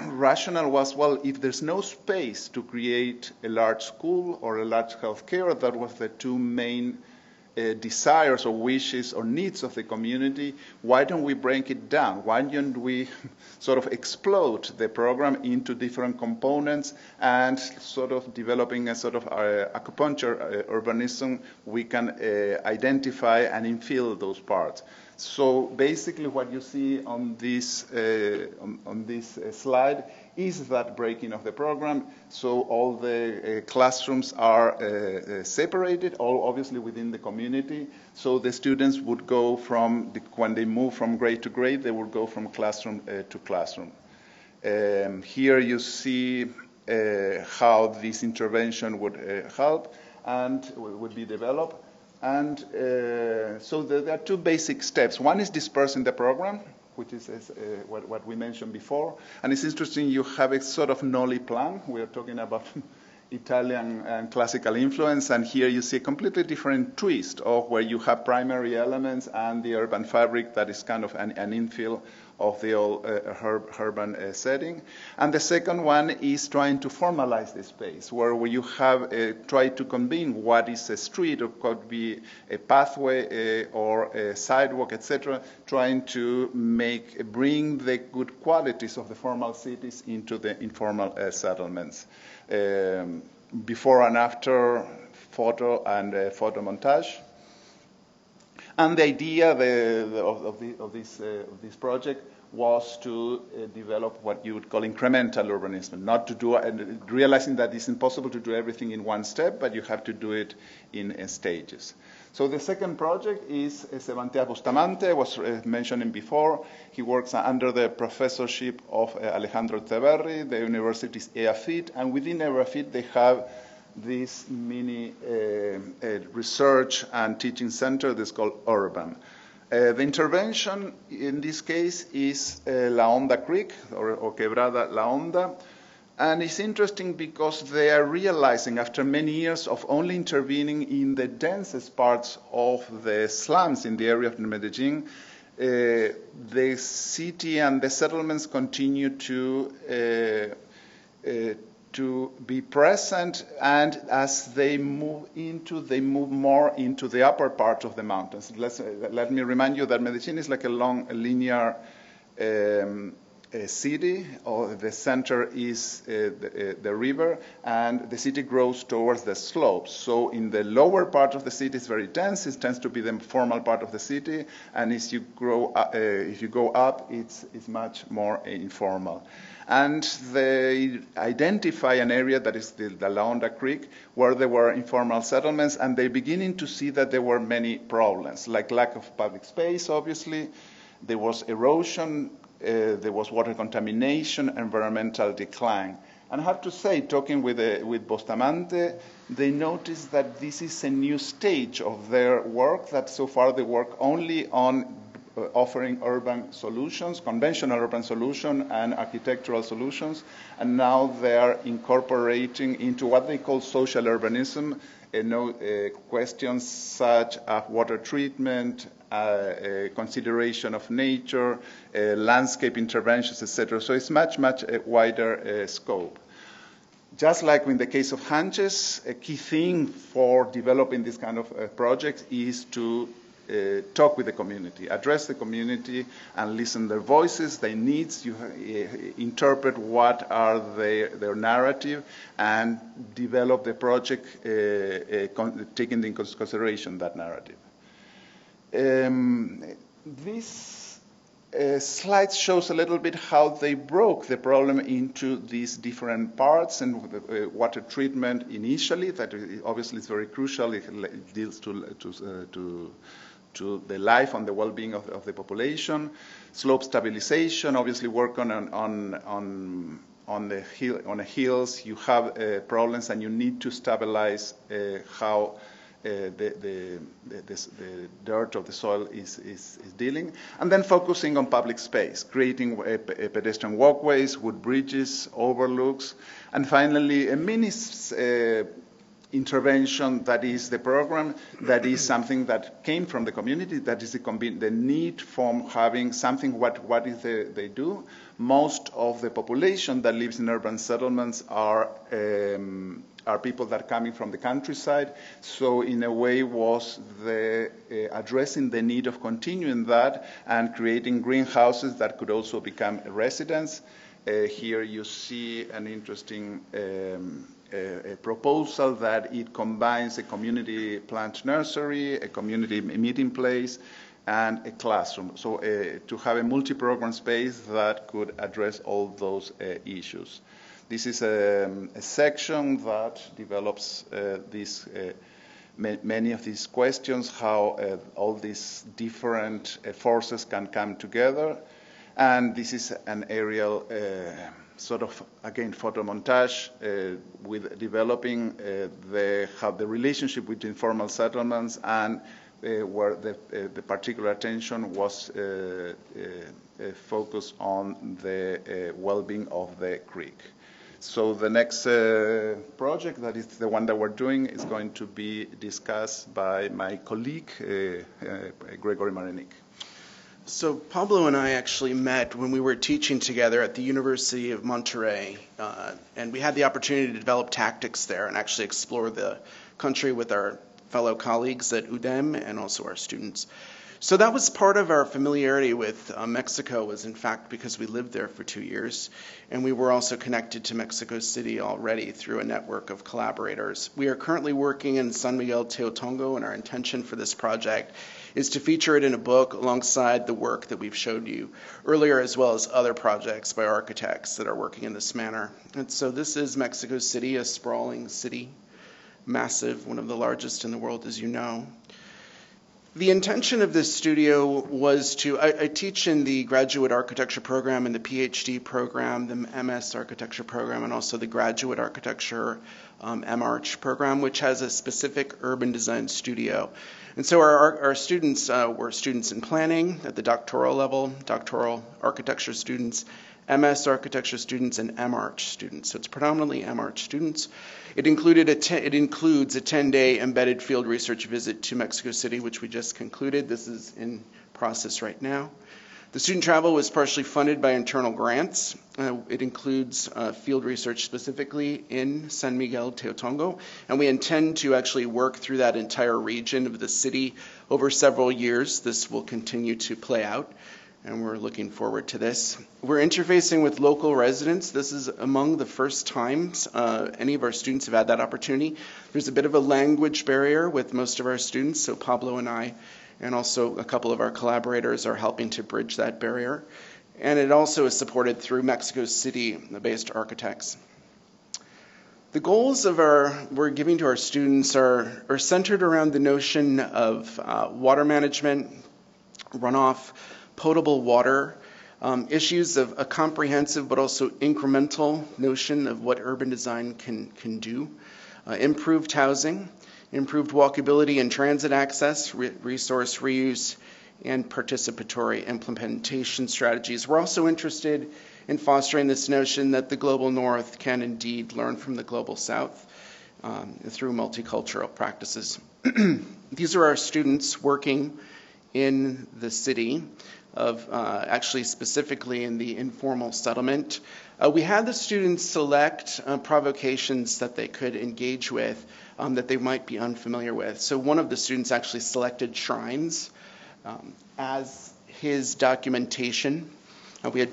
rationale was, well, if there's no space to create a large school or a large healthcare, that was the two main desires or wishes or needs of the community, why don't we break it down? Why don't we sort of explode the program into different components, and sort of developing a sort of acupuncture urbanism, we can identify and infill those parts. So basically what you see on this slide is that breaking of the program. So all the classrooms are separated, all obviously within the community. So the students would go from, when they move from grade to grade, they would go from classroom to classroom. Here you see how this intervention would help and would be developed. And so there are two basic steps. One is dispersing the program, which is what we mentioned before. And it's interesting, you have a sort of Nolli plan. We are talking about Italian and classical influence, and here you see a completely different twist of where you have primary elements and the urban fabric that is kind of an infill of the old urban setting. And the second one is trying to formalize the space, where you have tried to combine what is a street, or could be a pathway or a sidewalk, etc., trying to bring the good qualities of the formal cities into the informal settlements. Before and after photo and photo montage. And the idea of this project was to develop what you would call incremental urbanism, not to do, realizing that it's impossible to do everything in one step, but you have to do it in stages. So the second project is Sebastián Bustamante, was mentioning before. He works under the professorship of Alejandro Echeverri, the university's EAFIT, and within EAFIT they have this mini research and teaching center that's called Urban. The intervention in this case is La Honda Creek, or Quebrada La Honda. And it's interesting because they are realizing, after many years of only intervening in the densest parts of the slums in the area of Medellin, the city and the settlements continue to be present, and as they move more into the upper part of the mountains. Let me remind you that Medellin is like a long linear city, or the center is the river, and the city grows towards the slopes. So in the lower part of the city, it's very dense. It tends to be the formal part of the city, and as you grow, if you go up, it's much more informal. And they identify an area that is the La Honda Creek, where there were informal settlements, and they're beginning to see that there were many problems, like lack of public space, obviously. There was erosion, there was water contamination, environmental decline. And I have to say, talking with Bustamante, they noticed that this is a new stage of their work, that so far they work only on offering urban solutions, conventional urban solutions and architectural solutions, and now they are incorporating into what they call social urbanism, questions such as water treatment, consideration of nature, landscape interventions, etc. So it's much wider scope. Just like in the case of Hanches, a key thing for developing this kind of project is to talk with the community, address the community, and listen their voices, their needs. You interpret what are their narrative, and develop the project taking into consideration that narrative. This slide shows a little bit how they broke the problem into these different parts, and water treatment initially, that obviously is very crucial. It deals to the life and the well-being of the population. Slope stabilization, obviously work on the hills. You have problems, and you need to stabilize how the dirt of the soil is dealing. And then focusing on public space, creating pedestrian walkways, wood bridges, overlooks, and finally a mini intervention that is the program, that is something that came from the community, that is the need from having something, what is they do. Most of the population that lives in urban settlements are people that are coming from the countryside, so in a way was addressing the need of continuing that and creating greenhouses that could also become residents. Here you see an interesting a proposal that it combines a community plant nursery, a community meeting place, and a classroom. So to have a multi-program space that could address all those issues. This is a section that develops many of these questions, how all these different forces can come together. And this is an aerial sort of, again, photo montage with developing how the relationship with informal settlements, and where the particular attention was focused on the well-being of the creek. So the next project, that is the one that we're doing, is going to be discussed by my colleague, Gregory Marenik. So Pablo and I actually met when we were teaching together at the University of Monterrey, and we had the opportunity to develop tactics there and actually explore the country with our fellow colleagues at UDEM and also our students. So that was part of our familiarity with Mexico, was in fact because we lived there for 2 years, and we were also connected to Mexico City already through a network of collaborators. We are currently working in San Miguel Teotongo, and our intention for this project is to feature it in a book alongside the work that we've showed you earlier, as well as other projects by architects that are working in this manner. And so this is Mexico City, a sprawling city, massive, one of the largest in the world, as you know. The intention of this studio was to, I teach in the graduate architecture program and the PhD program, the MS architecture program, and also the graduate architecture MArch program, which has a specific urban design studio. And so our students were students in planning at the doctoral level, doctoral architecture students, MS architecture students, and MArch students. So it's predominantly MArch students. It includes a 10-day embedded field research visit to Mexico City, which we just concluded. This is in process right now. The student travel was partially funded by internal grants. It includes field research specifically in San Miguel Teotongo, and we intend to actually work through that entire region of the city over several years. This will continue to play out, and we're looking forward to this. We're interfacing with local residents. This is among the first times any of our students have had that opportunity. There's a bit of a language barrier with most of our students, so Pablo and I, and also a couple of our collaborators, are helping to bridge that barrier. And it also is supported through Mexico City-based architects. The goals we're giving to our students are centered around the notion of water management, runoff, potable water, issues of a comprehensive but also incremental notion of what urban design can do, improved housing, improved walkability and transit access, resource reuse, and participatory implementation strategies. We're also interested in fostering this notion that the global north can indeed learn from the global south through multicultural practices. These are our students working in the city of actually specifically in the informal settlement. We had the students select provocations that they could engage with that they might be unfamiliar with. So one of the students actually selected shrines as his documentation. We had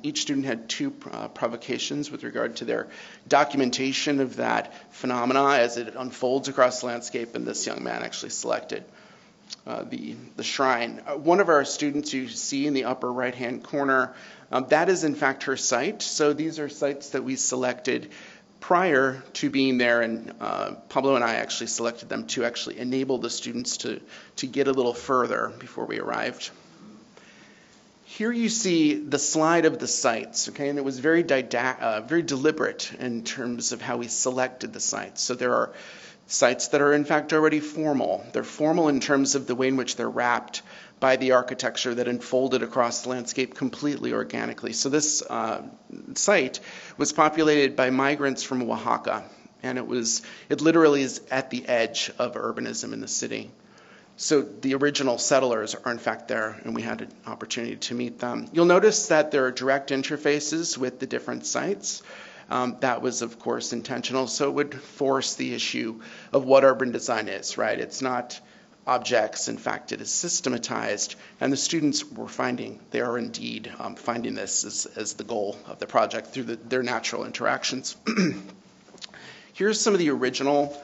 each student had two provocations with regard to their documentation of that phenomena as it unfolds across the landscape, and this young man actually selected the shrine. One of our students you see in the upper right-hand corner, that is in fact her site. So these are sites that we selected prior to being there, and Pablo and I actually selected them to actually enable the students to get a little further before we arrived. Here you see the slide of the sites, okay, and it was very deliberate in terms of how we selected the sites. So there are sites that are in fact already formal. They're formal in terms of the way in which they're wrapped by the architecture that unfolded across the landscape completely organically. So this site was populated by migrants from Oaxaca, and it literally is at the edge of urbanism in the city. So the original settlers are in fact there, and we had an opportunity to meet them. You'll notice that there are direct interfaces with the different sites. That was, of course, intentional, so it would force the issue of what urban design is, right? It's not objects. In fact, it is systematized, and the students were they are indeed finding this as the goal of the project through their natural interactions. Here's some of the original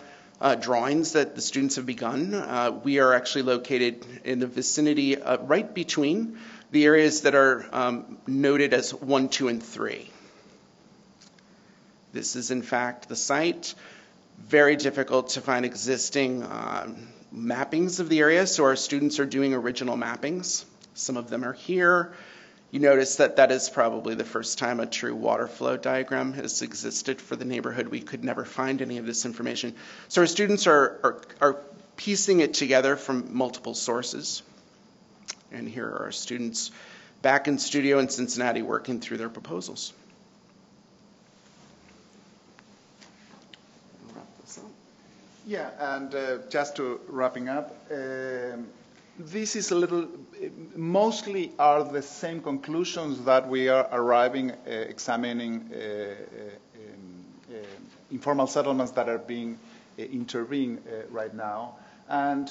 drawings that the students have begun. We are actually located in the vicinity, right between the areas that are noted as 1, 2, and 3. This is in fact the site. Very difficult to find existing mappings of the area, so our students are doing original mappings. Some of them are here. You notice that is probably the first time a true water flow diagram has existed for the neighborhood. We could never find any of this information. So our students are piecing it together from multiple sources. And here are our students back in studio in Cincinnati working through their proposals. We'll wrap this up. Yeah, and just to wrapping up, this is mostly are the same conclusions that we are arriving, examining informal settlements that are being intervened right now. And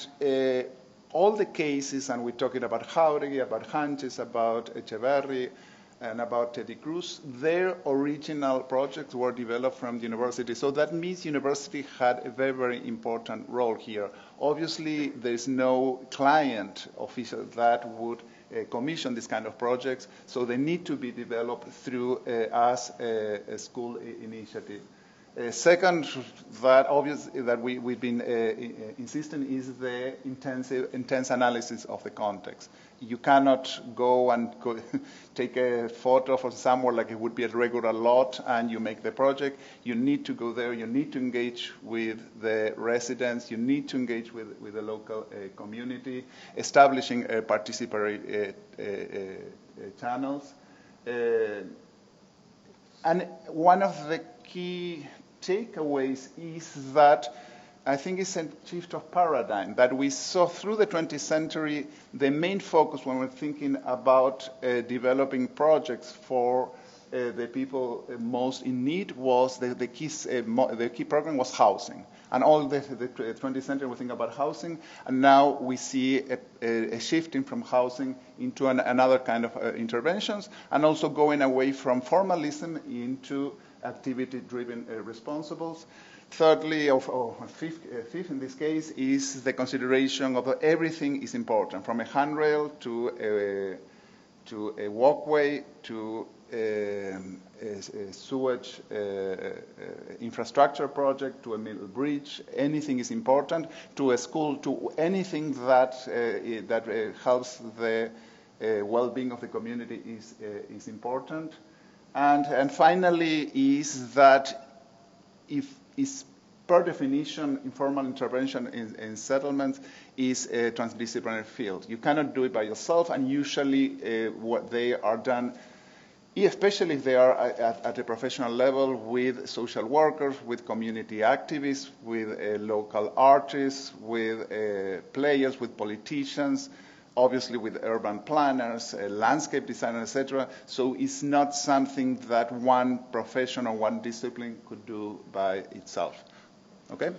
all the cases, and we're talking about Jauregui, about Hanches, about Echeverry, and about Teddy Cruz, their original projects were developed from the university. So that means university had a very, very important role here. Obviously, there's no client official that would commission this kind of projects, so they need to be developed through us, a school initiative. Second, that obviously that we've been insisting is the intense analysis of the context. You cannot go and take a photo from somewhere like it would be a regular lot and you make the project. You need to go there. You need to engage with the residents. You need to engage with the local community, establishing participatory channels. And one of the key takeaways is that I think it's a shift of paradigm that we saw through the 20th century. The main focus when we're thinking about developing projects for the people most in need was the key program was housing. And all the 20th century we think about housing, and now we see a shifting from housing into another kind of interventions, and also going away from formalism into activity-driven responsibles. Thirdly, or fifth in this case, is the consideration of everything is important, from a handrail to a walkway to a sewage infrastructure project, to a middle bridge. Anything is important, to a school, to anything that helps the well-being of the community is important. And finally is that if is per definition, informal intervention in settlements is a transdisciplinary field. You cannot do it by yourself, and usually what they are done, especially if they are at a professional level, with social workers, with community activists, with local artists, with players, with politicians, obviously with urban planners, landscape designers, etc. So it's not something that one profession or one discipline could do by itself. Okay?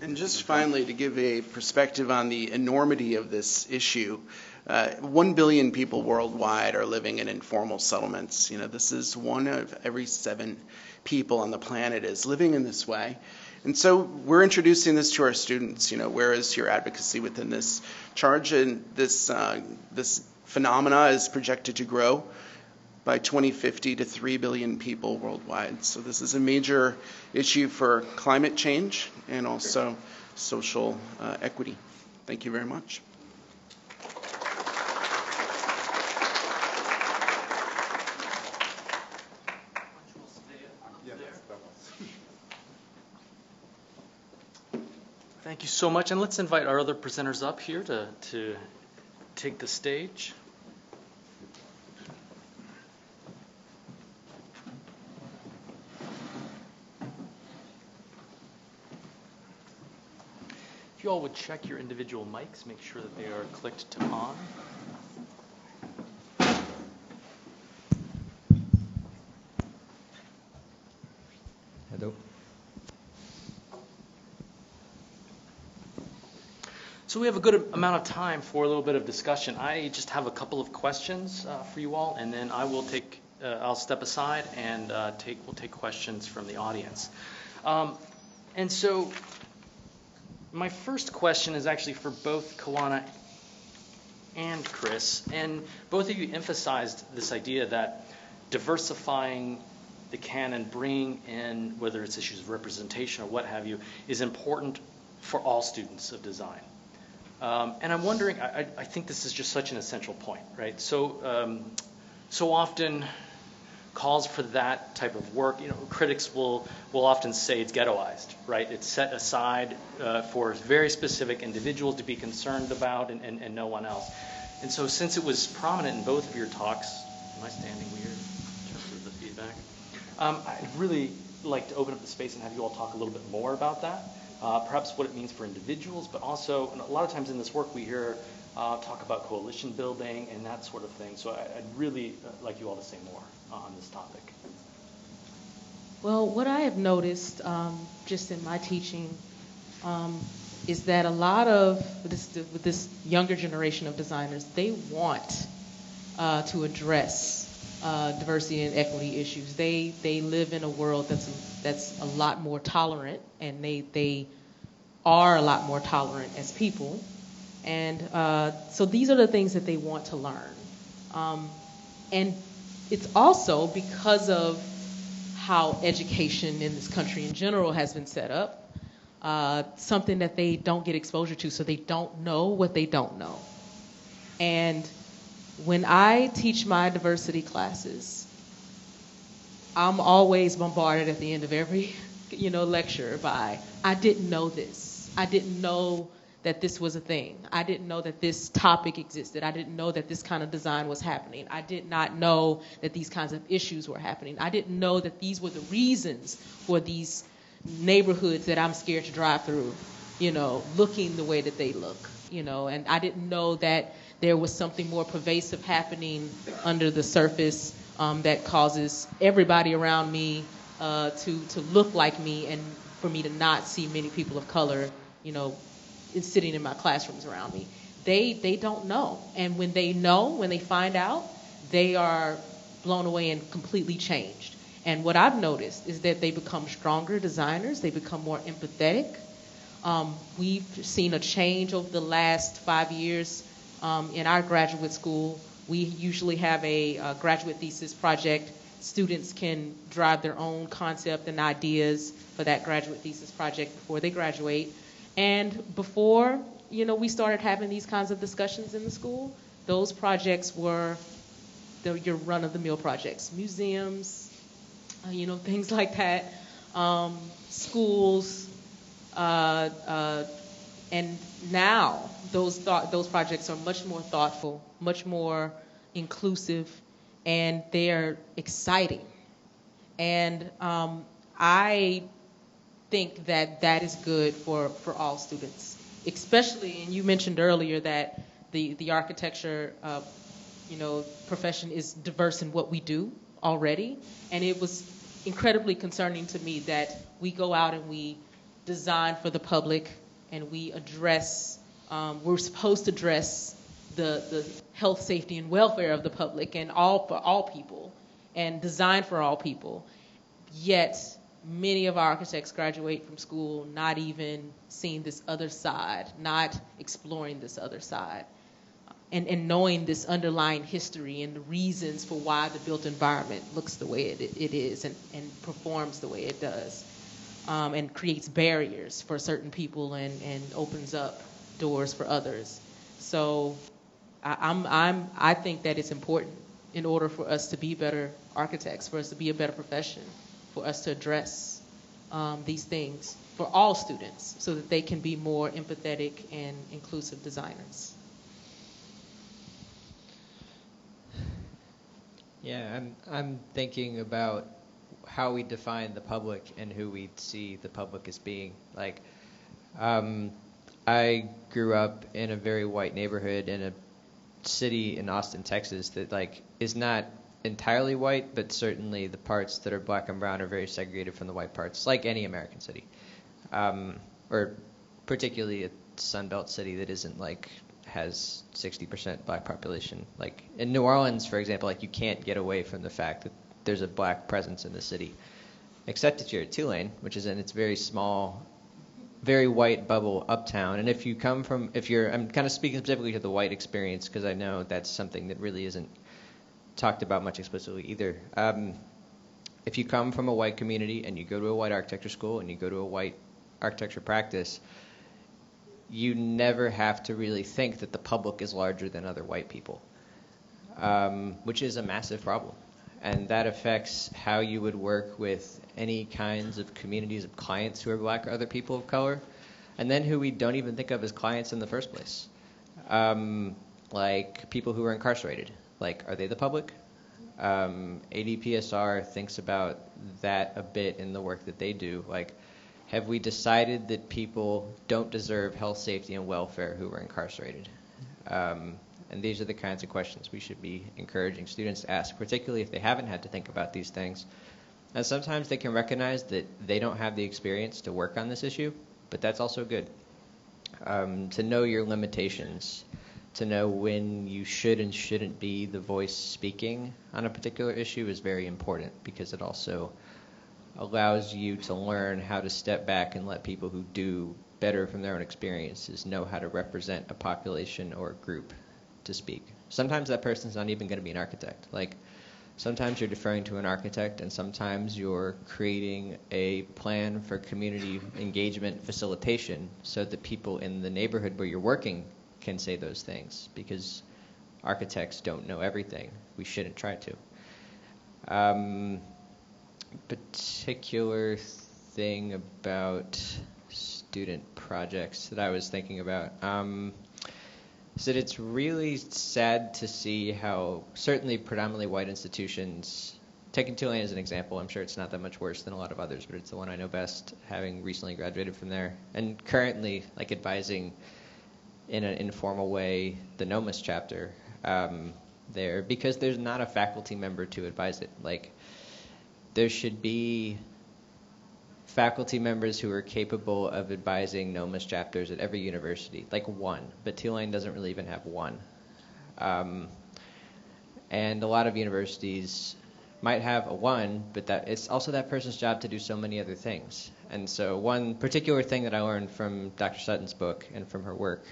And just finally, to give a perspective on the enormity of this issue, 1 billion people worldwide are living in informal settlements. This is 1 of every 7 people on the planet is living in this way. And so we're introducing this to our students. Where is your advocacy within this charge? And this phenomena is projected to grow by 2050 to 3 billion people worldwide. So this is a major issue for climate change and also social equity. Thank you very much. Thank you so much, and let's invite our other presenters up here to take the stage. If you all would check your individual mics, make sure that they are clicked to on. Hello. So we have a good amount of time for a little bit of discussion. I just have a couple of questions for you all, and then I will I'll step aside and we'll take questions from the audience. And so my first question is actually for both Kawana and Chris, and both of you emphasized this idea that diversifying the canon, bringing in whether it's issues of representation or what have you, is important for all students of design. And I'm wondering, I think this is just such an essential point, right? So often calls for that type of work, critics will often say it's ghettoized, right? It's set aside for very specific individuals to be concerned about and no one else. And so since it was prominent in both of your talks, am I standing weird in terms of the feedback? I'd really like to open up the space and have you all talk a little bit more about that. Perhaps what it means for individuals, but also, and a lot of times in this work we hear talk about coalition building and that sort of thing. So I'd really like you all to say more on this topic. Well, what I have noticed just in my teaching is that a lot of this younger generation of designers, they want to address diversity and equity issues. They live in a world that's a lot more tolerant, and they are a lot more tolerant as people. And so these are the things that they want to learn. And it's also because of how education in this country in general has been set up, something that they don't get exposure to, so they don't know what they don't know. And when I teach my diversity classes, I'm always bombarded at the end of every, lecture by, I didn't know this. I didn't know that this was a thing. I didn't know that this topic existed. I didn't know that this kind of design was happening. I did not know that these kinds of issues were happening. I didn't know that these were the reasons for these neighborhoods that I'm scared to drive through, looking the way that they look, and I didn't know that there was something more pervasive happening under the surface that causes everybody around me to look like me, and for me to not see many people of color, sitting in my classrooms around me. They don't know. And when they find out, they are blown away and completely changed. And what I've noticed is that they become stronger designers. They become more empathetic. We've seen a change over the last 5 years in our graduate school. We usually have a graduate thesis project. Students can drive their own concept and ideas for that graduate thesis project before they graduate. And before, we started having these kinds of discussions in the school, Those projects were your run-of-the-mill projects, museums, things like that, schools, and now those projects are much more thoughtful, much more inclusive, and they're exciting. And I think that is good for all students, especially, and you mentioned earlier that the architecture profession is diverse in what we do already, and it was incredibly concerning to me that we go out and we design for the public and we address, we're supposed to address the health, safety, and welfare of the public and for all people, and design for all people, yet many of our architects graduate from school not even seeing this other side, not exploring this other side, and knowing this underlying history and the reasons for why the built environment looks the way it is and performs the way it does, and creates barriers for certain people and opens up doors for others. So I think that it's important in order for us to be better architects, for us to be a better profession, for us to address these things for all students so that they can be more empathetic and inclusive designers. Yeah, I'm thinking about how we define the public and who we see the public as being. Like, I grew up in a very white neighborhood in a city in Austin, Texas that is not entirely white, but certainly the parts that are black and brown are very segregated from the white parts, like any American city, or particularly a Sunbelt city that isn't has 60% black population. Like in New Orleans, for example, you can't get away from the fact that there's a black presence in the city, except if you're at Tulane, which is in its very small, very white bubble uptown. And if you come from, I'm kind of speaking specifically to the white experience because I know that's something that really isn't talked about much explicitly either. If you come from a white community and you go to a white architecture school and you go to a white architecture practice, you never have to really think that the public is larger than other white people, which is a massive problem. And that affects how you would work with any kinds of communities of clients who are black or other people of color, and then who we don't even think of as clients in the first place. Like people who are incarcerated. Are they the public? ADPSR thinks about that a bit in the work that they do. Have we decided that people don't deserve health, safety, and welfare who are incarcerated? And these are the kinds of questions we should be encouraging students to ask, particularly if they haven't had to think about these things. And sometimes they can recognize that they don't have the experience to work on this issue, but that's also good. To know your limitations, to know when you should and shouldn't be the voice speaking on a particular issue is very important, because it also allows you to learn how to step back and let people who do better from their own experiences know how to represent a population or a group to speak. Sometimes that person's not even going to be an architect. Sometimes you're deferring to an architect, and sometimes you're creating a plan for community engagement facilitation so that people in the neighborhood where you're working can say those things, because architects don't know everything. We shouldn't try to. Particular thing about student projects that I was thinking about is that it's really sad to see how certainly predominantly white institutions, taking Tulane as an example, I'm sure it's not that much worse than a lot of others, but it's the one I know best, having recently graduated from there, and currently advising in an informal way the NOMAS chapter there, because there's not a faculty member to advise it. There should be faculty members who are capable of advising NOMAS chapters at every university, one, but Tulane doesn't really even have one. And a lot of universities might have a one, but that it's also that person's job to do so many other things. And so one particular thing that I learned from Dr. Sutton's book and from her work,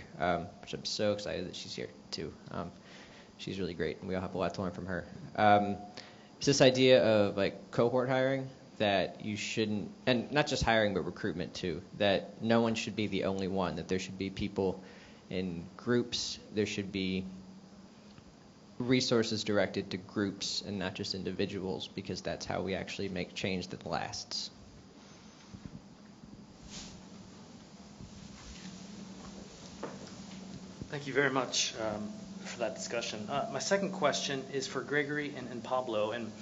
which I'm so excited that she's here too. She's really great, and we all have a lot to learn from her. It's this idea of cohort hiring, that you shouldn't, and not just hiring but recruitment too, that no one should be the only one, that there should be people in groups, there should be resources directed to groups and not just individuals, because that's how we actually make change that lasts. Thank you very much for that discussion. My second question is for Gregory and Pablo. And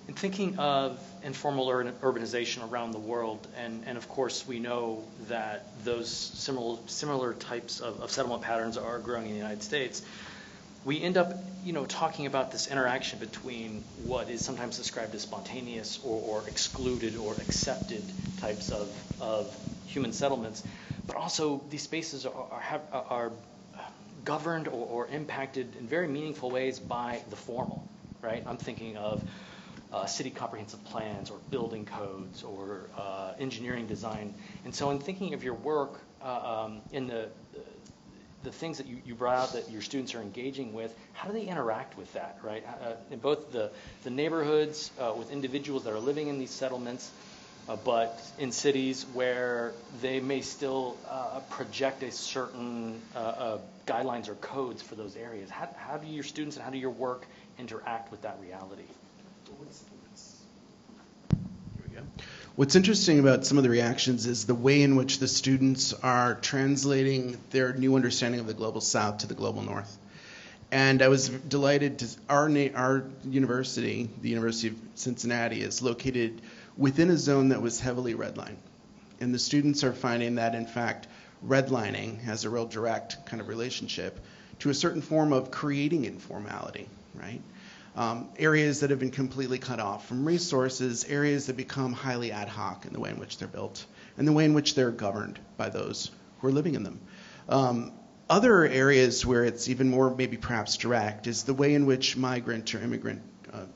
in thinking of informal urbanization around the world, and of course we know that those similar types of settlement patterns are growing in the United States, we end up talking about this interaction between what is sometimes described as spontaneous or excluded or accepted types of human settlements. But also, these spaces are governed or impacted in very meaningful ways by the formal, right? I'm thinking of city comprehensive plans or building codes or engineering design. And so in thinking of your work in the things that you brought out that your students are engaging with, how do they interact with that, right? In both the neighborhoods with individuals that are living in these settlements, but in cities where they may still project a certain guidelines or codes for those areas. How do your students and how do your work interact with that reality? Here we go. What's interesting about some of the reactions is the way in which the students are translating their new understanding of the Global South to the Global North. And I was delighted to, our university, the University of Cincinnati, is located within a zone that was heavily redlined. And the students are finding that, in fact, redlining has a real direct kind of relationship to a certain form of creating informality, right? Areas that have been completely cut off from resources, areas that become highly ad hoc in the way in which they're built, and the way in which they're governed by those who are living in them. Other areas where it's even more maybe perhaps direct is the way in which migrant or immigrant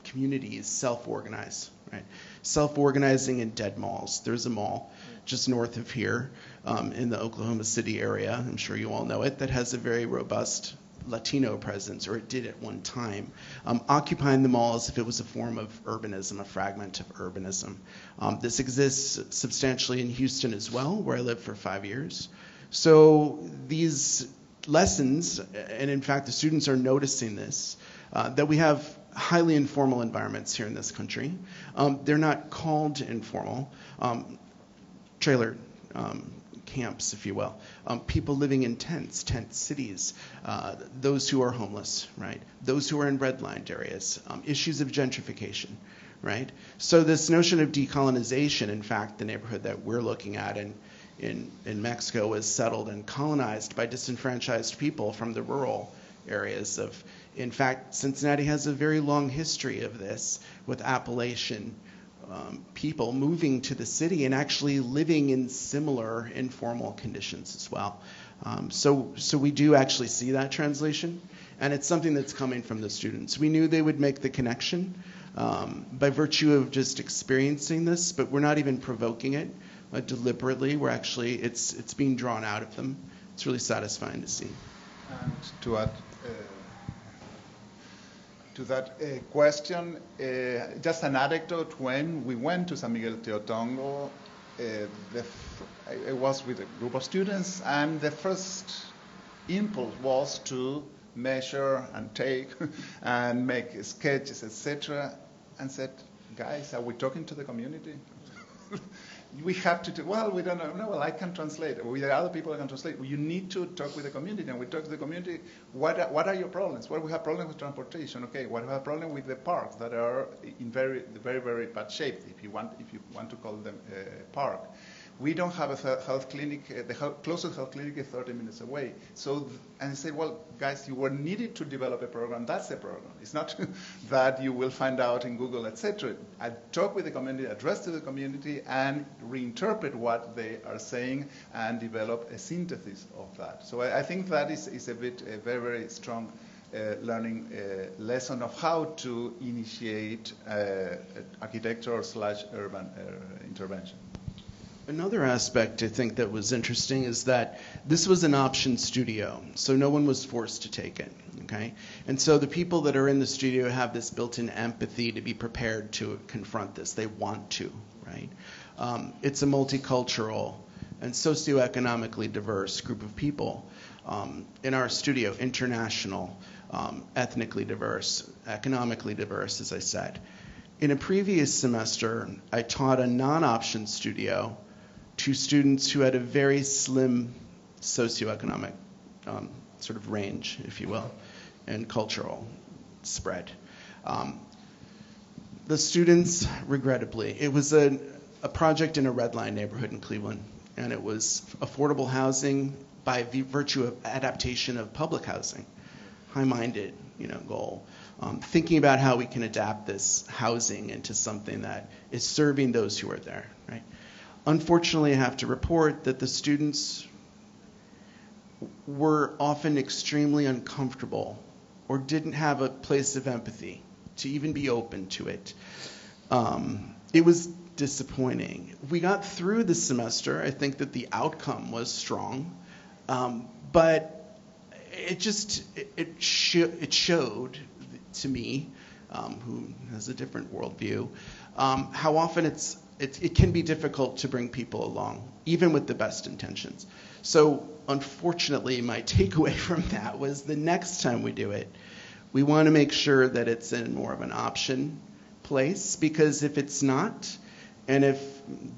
communities self-organize, right? Self-organizing in dead malls. There's a mall just north of here in the Oklahoma City area, I'm sure you all know it, that has a very robust Latino presence, or it did at one time, occupying the mall as if it was a form of urbanism, a fragment of urbanism. This exists substantially in Houston as well, where I lived for 5 years. So these lessons, and in fact the students are noticing this, that we have highly informal environments here in this country. They're not called informal. Trailer camps, if you will. People living in tents, tent cities, those who are homeless, right? Those who are in redlined areas, issues of gentrification, right? So this notion of decolonization, in fact, the neighborhood that we're looking at in Mexico was settled and colonized by disenfranchised people from the rural areas of. In fact, Cincinnati has a very long history of this, with Appalachian people moving to the city and actually living in similar informal conditions as well. So we do actually see that translation, and it's something that's coming from the students. We knew they would make the connection by virtue of just experiencing this, but we're not even provoking it deliberately. We're actually, it's being drawn out of them. It's really satisfying to see. And to add to that question, just an anecdote. When we went to San Miguel Teotongo, it was with a group of students, and the first impulse was to measure and take and make sketches, etc. And said, guys, are we talking to the community? We have to do, well, we don't know. No, well, I can translate. We other people can translate. You need to talk with the community, and we talk to the community. What are your problems? Well, we have problems with transportation. Okay, what we have problem with the parks that are in very, very bad shape, if you want to call them park. We don't have a health clinic. The closest health clinic is 30 minutes away. So, and I say, well, guys, you were needed to develop a program. That's the program. It's not that you will find out in Google, etc. I talk with the community, address to the community, and reinterpret what they are saying and develop a synthesis of that. So I think that is a very, very strong learning lesson of how to initiate architectural/urban intervention. Another aspect I think that was interesting is that this was an option studio, so no one was forced to take it, okay? And so the people that are in the studio have this built-in empathy to be prepared to confront this. They want to, right? It's a multicultural and socioeconomically diverse group of people. In our studio, international, ethnically diverse, economically diverse, as I said. In a previous semester, I taught a non-option studio to students who had a very slim socioeconomic sort of range, if you will, and cultural spread. The students, regrettably, it was a project in a red line neighborhood in Cleveland, and it was affordable housing by virtue of adaptation of public housing, high-minded, goal. Thinking about how we can adapt this housing into something that is serving those who are there, right? Unfortunately, I have to report that the students were often extremely uncomfortable or didn't have a place of empathy to even be open to it. It was disappointing. We got through the semester. I think that the outcome was strong, but it showed to me, who has a different worldview, how often it can be difficult to bring people along, even with the best intentions. So unfortunately, my takeaway from that was the next time we do it, we want to make sure that it's in more of an option place, because if it's not, and if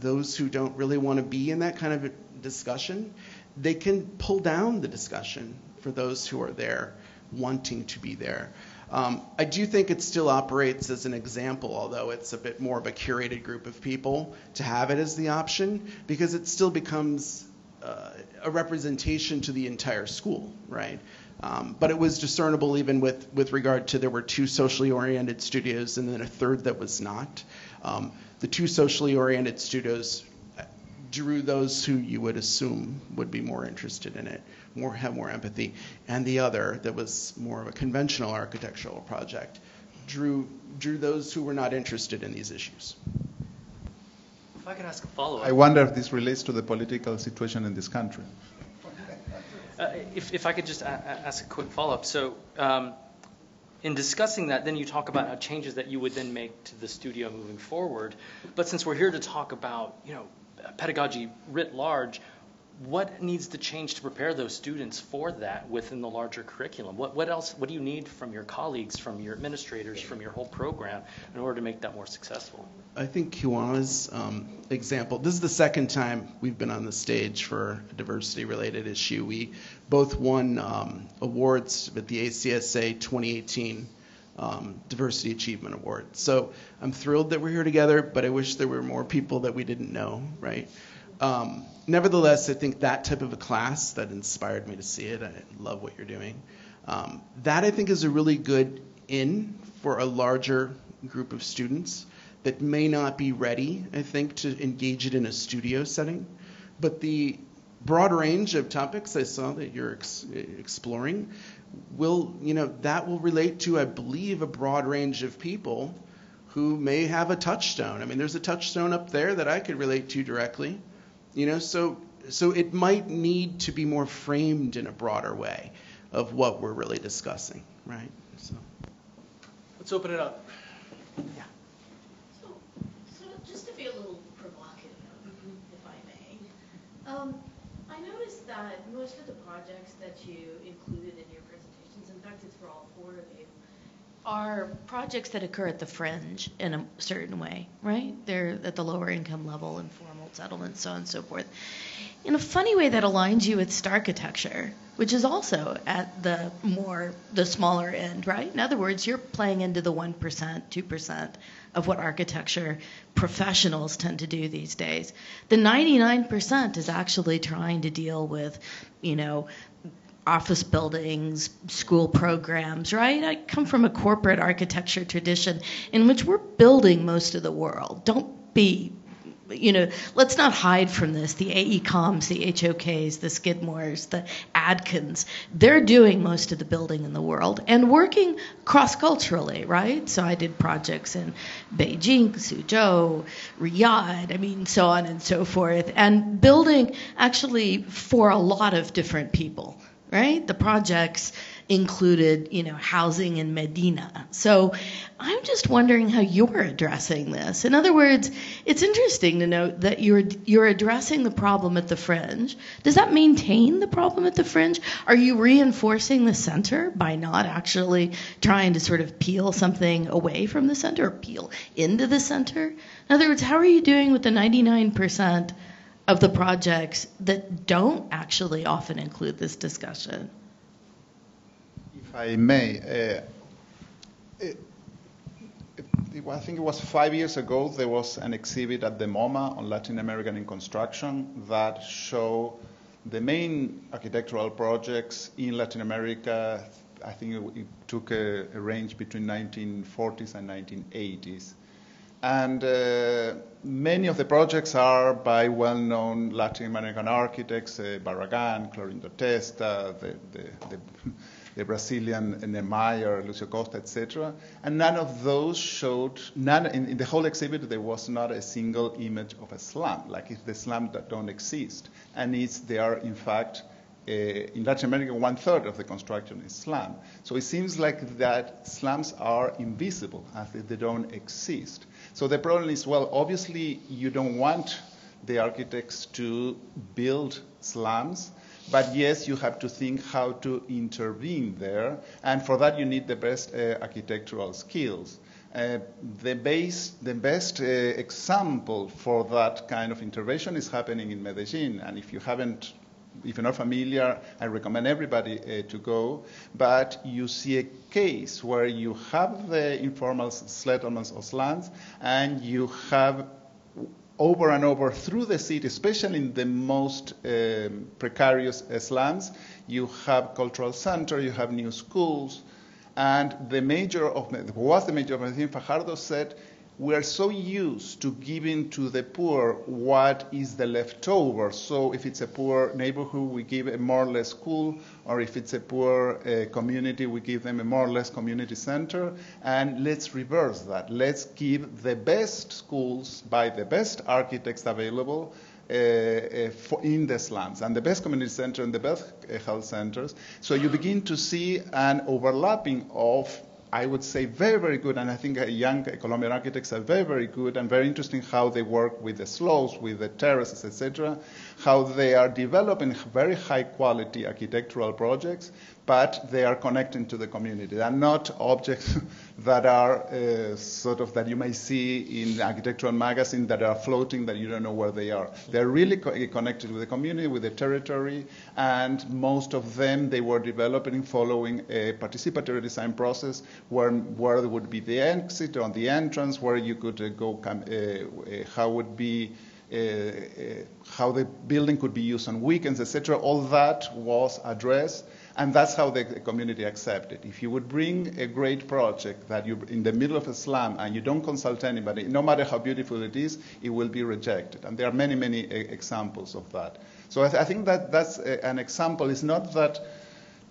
those who don't really want to be in that kind of a discussion, they can pull down the discussion for those who are there wanting to be there. I do think it still operates as an example, although it's a bit more of a curated group of people, to have it as the option, because it still becomes a representation to the entire school, right? But it was discernible even with regard to, there were 2 socially oriented studios and then a third that was not. The 2 socially oriented studios drew those who you would assume would be more interested in it, have more empathy, and the other, that was more of a conventional architectural project, drew those who were not interested in these issues. If I could ask a follow-up. I wonder if this relates to the political situation in this country. If I could just ask a quick follow-up. So in discussing that, then you talk about changes that you would then make to the studio moving forward. But since we're here to talk about, pedagogy writ large, what needs to change to prepare those students for that within the larger curriculum? What else? What do you need from your colleagues, from your administrators, from your whole program in order to make that more successful? I think Kiwana's example, this is the second time we've been on the stage for a diversity-related issue. We both won awards at the ACSA 2018 Diversity Achievement Award. So I'm thrilled that we're here together, but I wish there were more people that we didn't know, right? Nevertheless, I think that type of a class that inspired me to see it, I love what you're doing, that I think is a really good in for a larger group of students that may not be ready, I think, to engage it in a studio setting. But the broad range of topics I saw that you're exploring that will relate to, I believe, a broad range of people who may have a touchstone. I mean, there's a touchstone up there that I could relate to directly, so it might need to be more framed in a broader way of what we're really discussing, right? So let's open it up. Yeah. So just to be a little provocative, if I may, I noticed that most of the projects that you included in your presentations, in fact it's for all 4 of you, are projects that occur at the fringe in a certain way, right? They're at the lower income level, informal settlements, so on and so forth. In a funny way that aligns you with architecture, which is also at the smaller end, right? In other words, you're playing into the 1%, 2% of what architecture professionals tend to do these days. The 99% is actually trying to deal with, office buildings, school programs, right? I come from a corporate architecture tradition in which we're building most of the world. Don't be, let's not hide from this. The AECOMs, the HOKs, the Skidmores, the Adkins, they're doing most of the building in the world and working cross-culturally, right? So I did projects in Beijing, Suzhou, Riyadh, so on and so forth, and building actually for a lot of different people. Right? The projects included, housing in Medina. So I'm just wondering how you're addressing this. In other words, it's interesting to note that you're addressing the problem at the fringe. Does that maintain the problem at the fringe? Are you reinforcing the center by not actually trying to sort of peel something away from the center or peel into the center? In other words, how are you doing with the 99% of the projects that don't actually often include this discussion? If I may, I think it was 5 years ago, there was an exhibit at the MoMA on Latin American in construction that showed the main architectural projects in Latin America. I think it took a range between 1940s and 1980s. And many of the projects are by well-known Latin American architects, Barragan, Clorindo Testa, the Brazilian Niemeyer, Lucio Costa, etc. And none of those showed, in the whole exhibit, there was not a single image of a slum, like if the slums that don't exist. And they are, in fact, in Latin America, 1/3 of the construction is slum. So it seems like that slums are invisible, as if they don't exist. So the problem is, well, obviously you don't want the architects to build slums, but yes, you have to think how to intervene there, and for that you need the best architectural skills. The best example for that kind of intervention is happening in Medellin, and if you're not familiar, I recommend everybody to go. But you see a case where you have the informal settlements or slums, and you have over and over through the city, especially in the most precarious slums, you have cultural center, you have new schools, and the mayor of Medellin, Fajardo, said, we are so used to giving to the poor what is the leftover. So if it's a poor neighborhood, we give a more or less school, or if it's a poor community, we give them a more or less community center. And let's reverse that. Let's give the best schools by the best architects available in the slums, and the best community center and the best health centers. So you begin to see an overlapping of, I would say, very, very good, and I think young Colombian architects are very, very good, and very interesting how they work with the slopes, with the terraces, etc., how they are developing very high-quality architectural projects, but they are connecting to the community. They are not objects that are that you may see in architectural magazines that are floating that you don't know where they are. They're really connected with the community, with the territory, and most of them they were developing following a participatory design process where there would be the exit or the entrance, where you could go, how the building could be used on weekends, etc. All that was addressed, and that's how the community accepted. If you would bring a great project that you're in the middle of a slum and you don't consult anybody, no matter how beautiful it is, it will be rejected. And there are many, many examples of that. So I think that that's an example. It's not that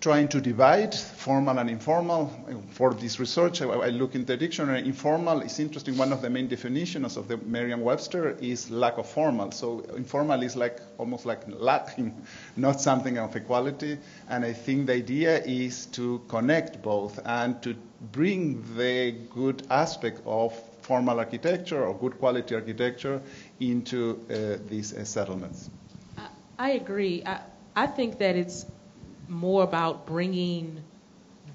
trying to divide formal and informal. For this research, I look in the dictionary. Informal is interesting. One of the main definitions of the Merriam-Webster is lack of formal. So informal is almost like lacking, not something of equality. And I think the idea is to connect both and to bring the good aspect of formal architecture or good quality architecture into these settlements. I agree. I think that it's more about bringing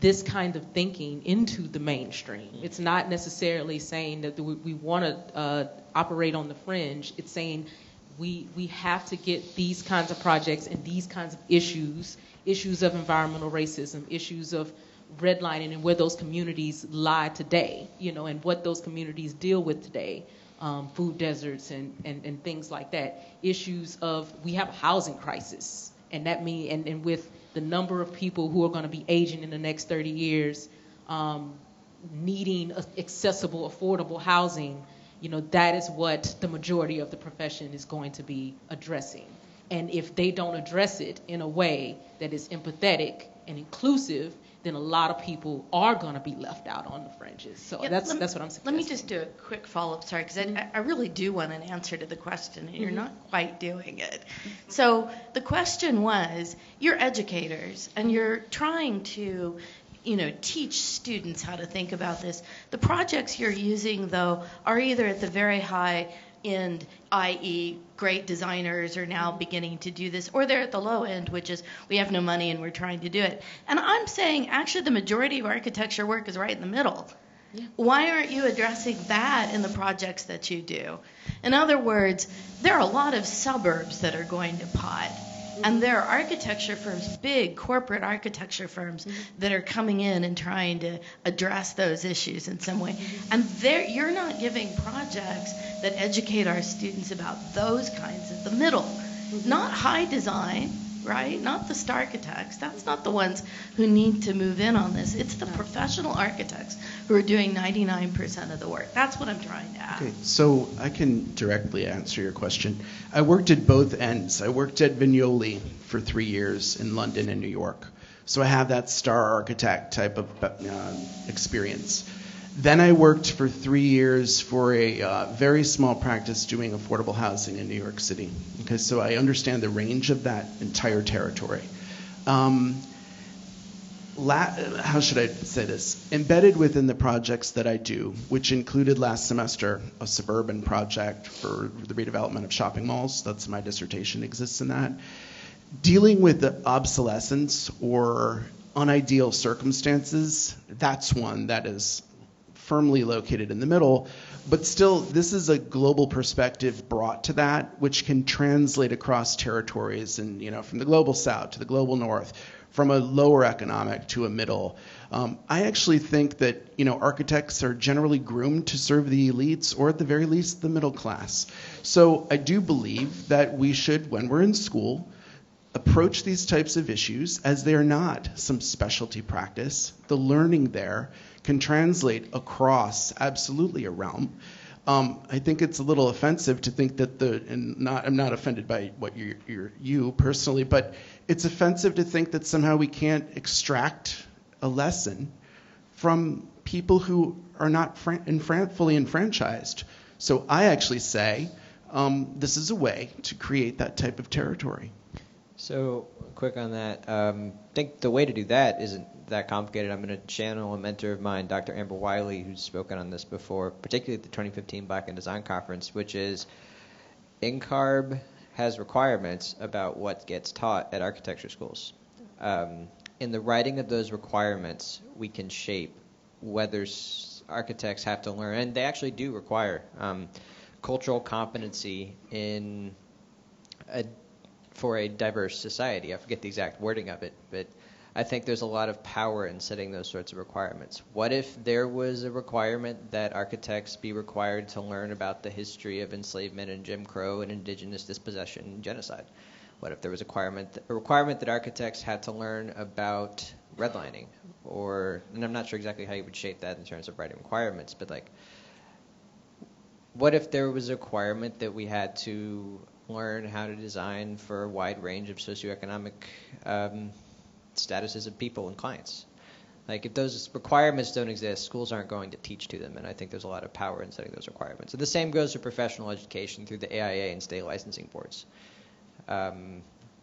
this kind of thinking into the mainstream. It's not necessarily saying that we want to operate on the fringe. It's saying we have to get these kinds of projects and these kinds of issues of environmental racism, issues of redlining, and where those communities lie today, and what those communities deal with today, food deserts and things like that. Issues of, we have a housing crisis, and that and with the number of people who are going to be aging in the next 30 years, needing accessible, affordable housing, that is what the majority of the profession is going to be addressing. And if they don't address it in a way that is empathetic and inclusive, then a lot of people are going to be left out on the fringes. So that's what I'm suggesting. Let me just do a quick follow-up, sorry, because I really do want an answer to the question, and you're not quite doing it. So the question was, you're educators, and you're trying to teach students how to think about this. The projects you're using, though, are either at the very high end, i.e. great designers are now beginning to do this, or they're at the low end, which is we have no money and we're trying to do it. And I'm saying actually the majority of architecture work is right in the middle. Yeah. Why aren't you addressing that in the projects that you do? In other words, there are a lot of suburbs that are going to pod. And there are architecture firms, big corporate architecture firms, that are coming in and trying to address those issues in some way. And you're not giving projects that educate our students about those kinds of the middle. Not high design, right? Not the star architects. That's not the ones who need to move in on this. It's the professional architects who are doing 99% of the work. That's what I'm trying to ask. Okay, so I can directly answer your question. I worked at both ends. I worked at Vignoli for 3 years in London and New York. So I have that star architect type of experience. Then I worked for 3 years for a very small practice doing affordable housing in New York City. Okay, so I understand the range of that entire territory. How should I say this? Embedded within the projects that I do, which included last semester a suburban project for the redevelopment of shopping malls, that's my dissertation exists in that, dealing with the obsolescence or unideal circumstances, that's one that is firmly located in the middle, but still this is a global perspective brought to that, which can translate across territories and from the global south to the global north, from a lower economic to a middle. I actually think that architects are generally groomed to serve the elites, or at the very least the middle class. So I do believe that we should, when we're in school, approach these types of issues as they are not some specialty practice. The learning there can translate across absolutely a realm. I think it's a little offensive to think that I'm not offended by what you personally, but it's offensive to think that somehow we can't extract a lesson from people who are not fully enfranchised. So I actually say this is a way to create that type of territory. So, quick on that. I think the way to do that isn't that complicated. I'm going to channel a mentor of mine, Dr. Amber Wiley, who's spoken on this before, particularly at the 2015 Black in Design Conference, which is NCARB has requirements about what gets taught at architecture schools. In the writing of those requirements, we can shape whether architects have to learn, and they actually do require cultural competency for a diverse society. I forget the exact wording of it, but I think there's a lot of power in setting those sorts of requirements. What if there was a requirement that architects be required to learn about the history of enslavement and Jim Crow and indigenous dispossession and genocide? What if there was a requirement that architects had to learn about redlining? And I'm not sure exactly how you would shape that in terms of writing requirements, but what if there was a requirement that we had to learn how to design for a wide range of socioeconomic statuses of people and clients? If those requirements don't exist, schools aren't going to teach to them, and I think there's a lot of power in setting those requirements. And the same goes for professional education through the AIA and state licensing boards.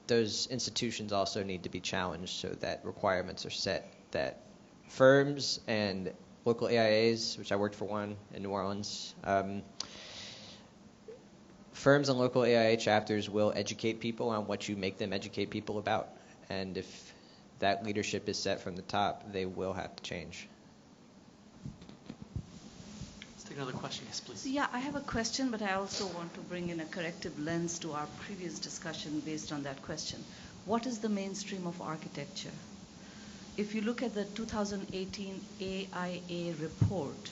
Those institutions also need to be challenged so that requirements are set that firms and local AIAs, which I worked for one in New Orleans, firms and local AIA chapters will educate people on what you make them educate people about. And if that leadership is set from the top, they will have to change. Let's take another question. Yes, please. Yeah, I have a question, but I also want to bring in a corrective lens to our previous discussion based on that question. What is the mainstream of architecture? If you look at the 2018 AIA report,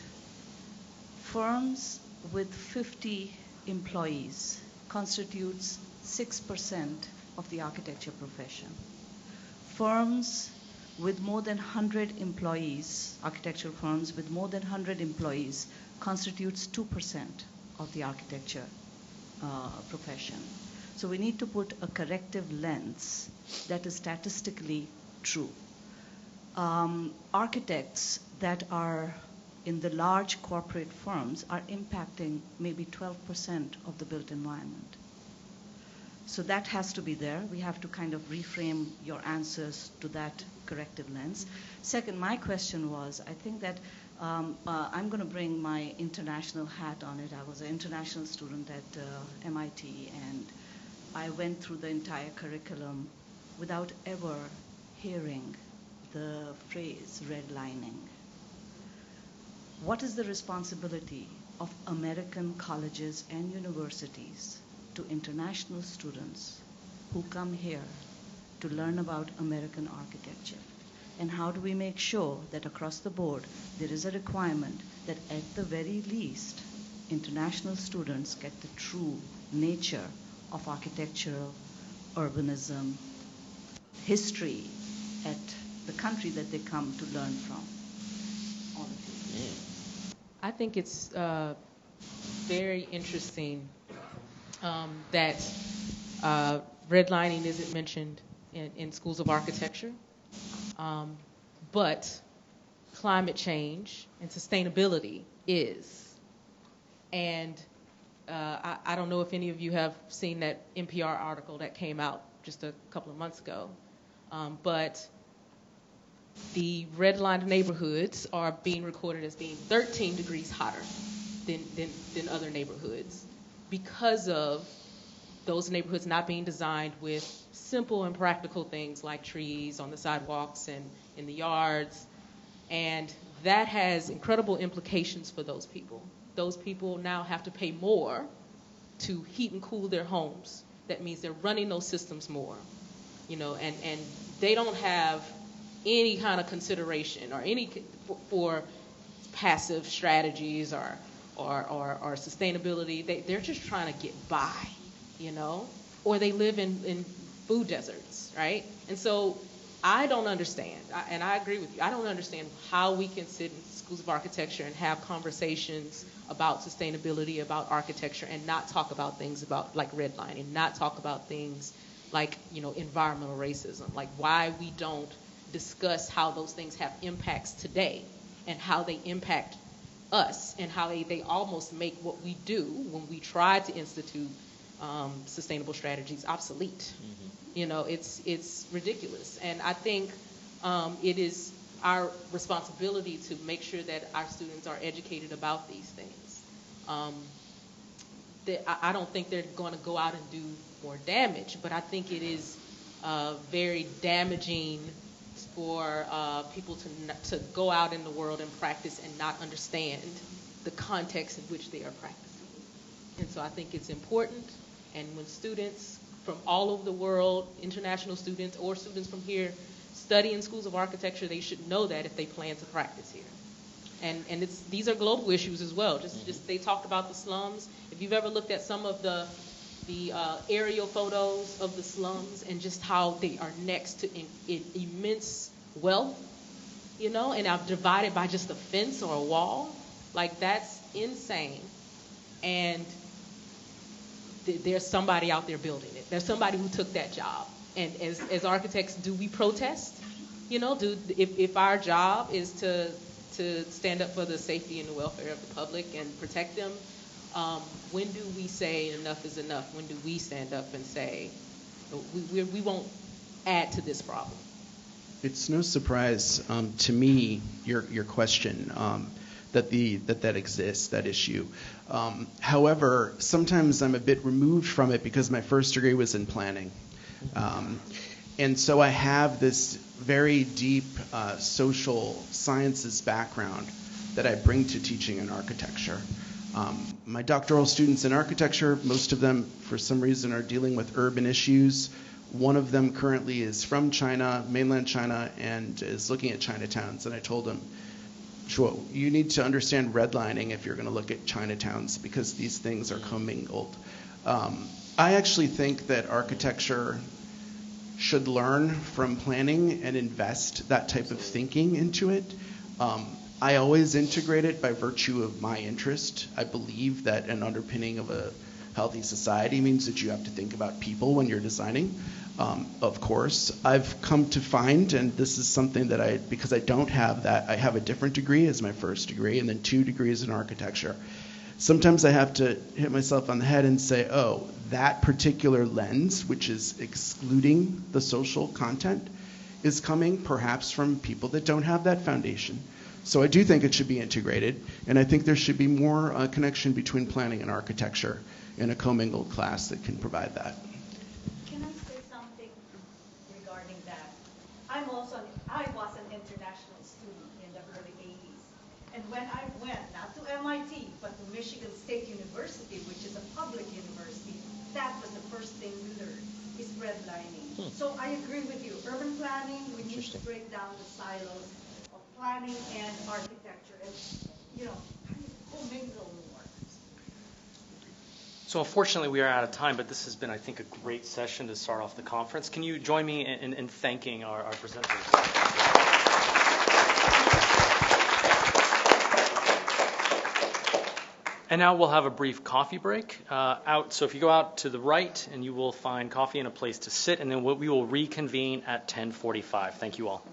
firms with 50 employees constitutes 6% of the architecture profession. Firms with more than 100 employees, architectural firms with more than 100 employees, constitutes 2% of the architecture profession. So we need to put a corrective lens that is statistically true. architects that are in the large corporate firms are impacting maybe 12% of the built environment. So that has to be there. We have to kind of reframe your answers to that corrective lens. Second, my question was, I think that I'm going to bring my international hat on it. I was an international student at MIT, and I went through the entire curriculum without ever hearing the phrase redlining. What is the responsibility of American colleges and universities to international students who come here to learn about American architecture? And how do we make sure that across the board there is a requirement that at the very least international students get the true nature of architectural, urbanism, history at the country that they come to learn from? All of you. I think it's very interesting that redlining isn't mentioned in schools of architecture, but climate change and sustainability is. And I don't know if any of you have seen that NPR article that came out just a couple of months ago, but the redlined neighborhoods are being recorded as being 13 degrees hotter than other neighborhoods because of those neighborhoods not being designed with simple and practical things like trees on the sidewalks and in the yards. And that has incredible implications for those people. Those people now have to pay more to heat and cool their homes. That means they're running those systems more, and they don't have any kind of consideration or any for passive strategies or sustainability. They're just trying to get by, or they live in food deserts, right? And so I don't understand, and I agree with you, I don't understand how we can sit in schools of architecture and have conversations about sustainability, about architecture, and not talk about things about like redlining, not talk about things like, environmental racism, like why we don't discuss how those things have impacts today and how they impact us and how they almost make what we do when we try to institute sustainable strategies obsolete. Mm-hmm. It's ridiculous. And I think it is our responsibility to make sure that our students are educated about these things. I don't think they're going to go out and do more damage, but I think it is very damaging for people to go out in the world and practice and not understand the context in which they are practicing. And so I think it's important, and when students from all over the world, international students or students from here, study in schools of architecture, they should know that if they plan to practice here. And these are global issues as well. Just they talked about the slums. If you've ever looked at some of the aerial photos of the slums and just how they are next to immense wealth, and are divided by just a fence or a wall, like that's insane. And there's somebody out there building it. There's somebody who took that job. And as architects, do we protest? If our job is to stand up for the safety and the welfare of the public and protect them, when do we say enough is enough? When do we stand up and say we won't add to this problem? It's no surprise to me your question that exists, that issue. However, sometimes I'm a bit removed from it because my first degree was in planning. And so I have this very deep social sciences background that I bring to teaching in architecture. My doctoral students in architecture, most of them for some reason are dealing with urban issues. One of them currently is from China, mainland China, and is looking at Chinatowns. And I told him, sure, you need to understand redlining if you're going to look at Chinatowns because these things are commingled. I actually think that architecture should learn from planning and invest that type of thinking into it. I always integrate it by virtue of my interest. I believe that an underpinning of a healthy society means that you have to think about people when you're designing. Of course, I've come to find, and this is something that because I don't have that, I have a different degree as my first degree, and then 2 degrees in architecture. Sometimes I have to hit myself on the head and say, oh, that particular lens, which is excluding the social content, is coming perhaps from people that don't have that foundation. So I do think it should be integrated, and I think there should be more connection between planning and architecture in a commingled class that can provide that. Can I say something regarding that? I was an international student in the early 80s, and when I went, not to MIT, but to Michigan State University, which is a public university, that was the first thing we learned, is redlining. So I agree with you. Urban planning, we need to break down the silos of planning and architecture and, commingle more. So unfortunately, we are out of time, but this has been, I think, a great session to start off the conference. Can you join me in thanking our presenters? And now we'll have a brief coffee break So if you go out to the right, and you will find coffee and a place to sit, and then we will reconvene at 10:45. Thank you all.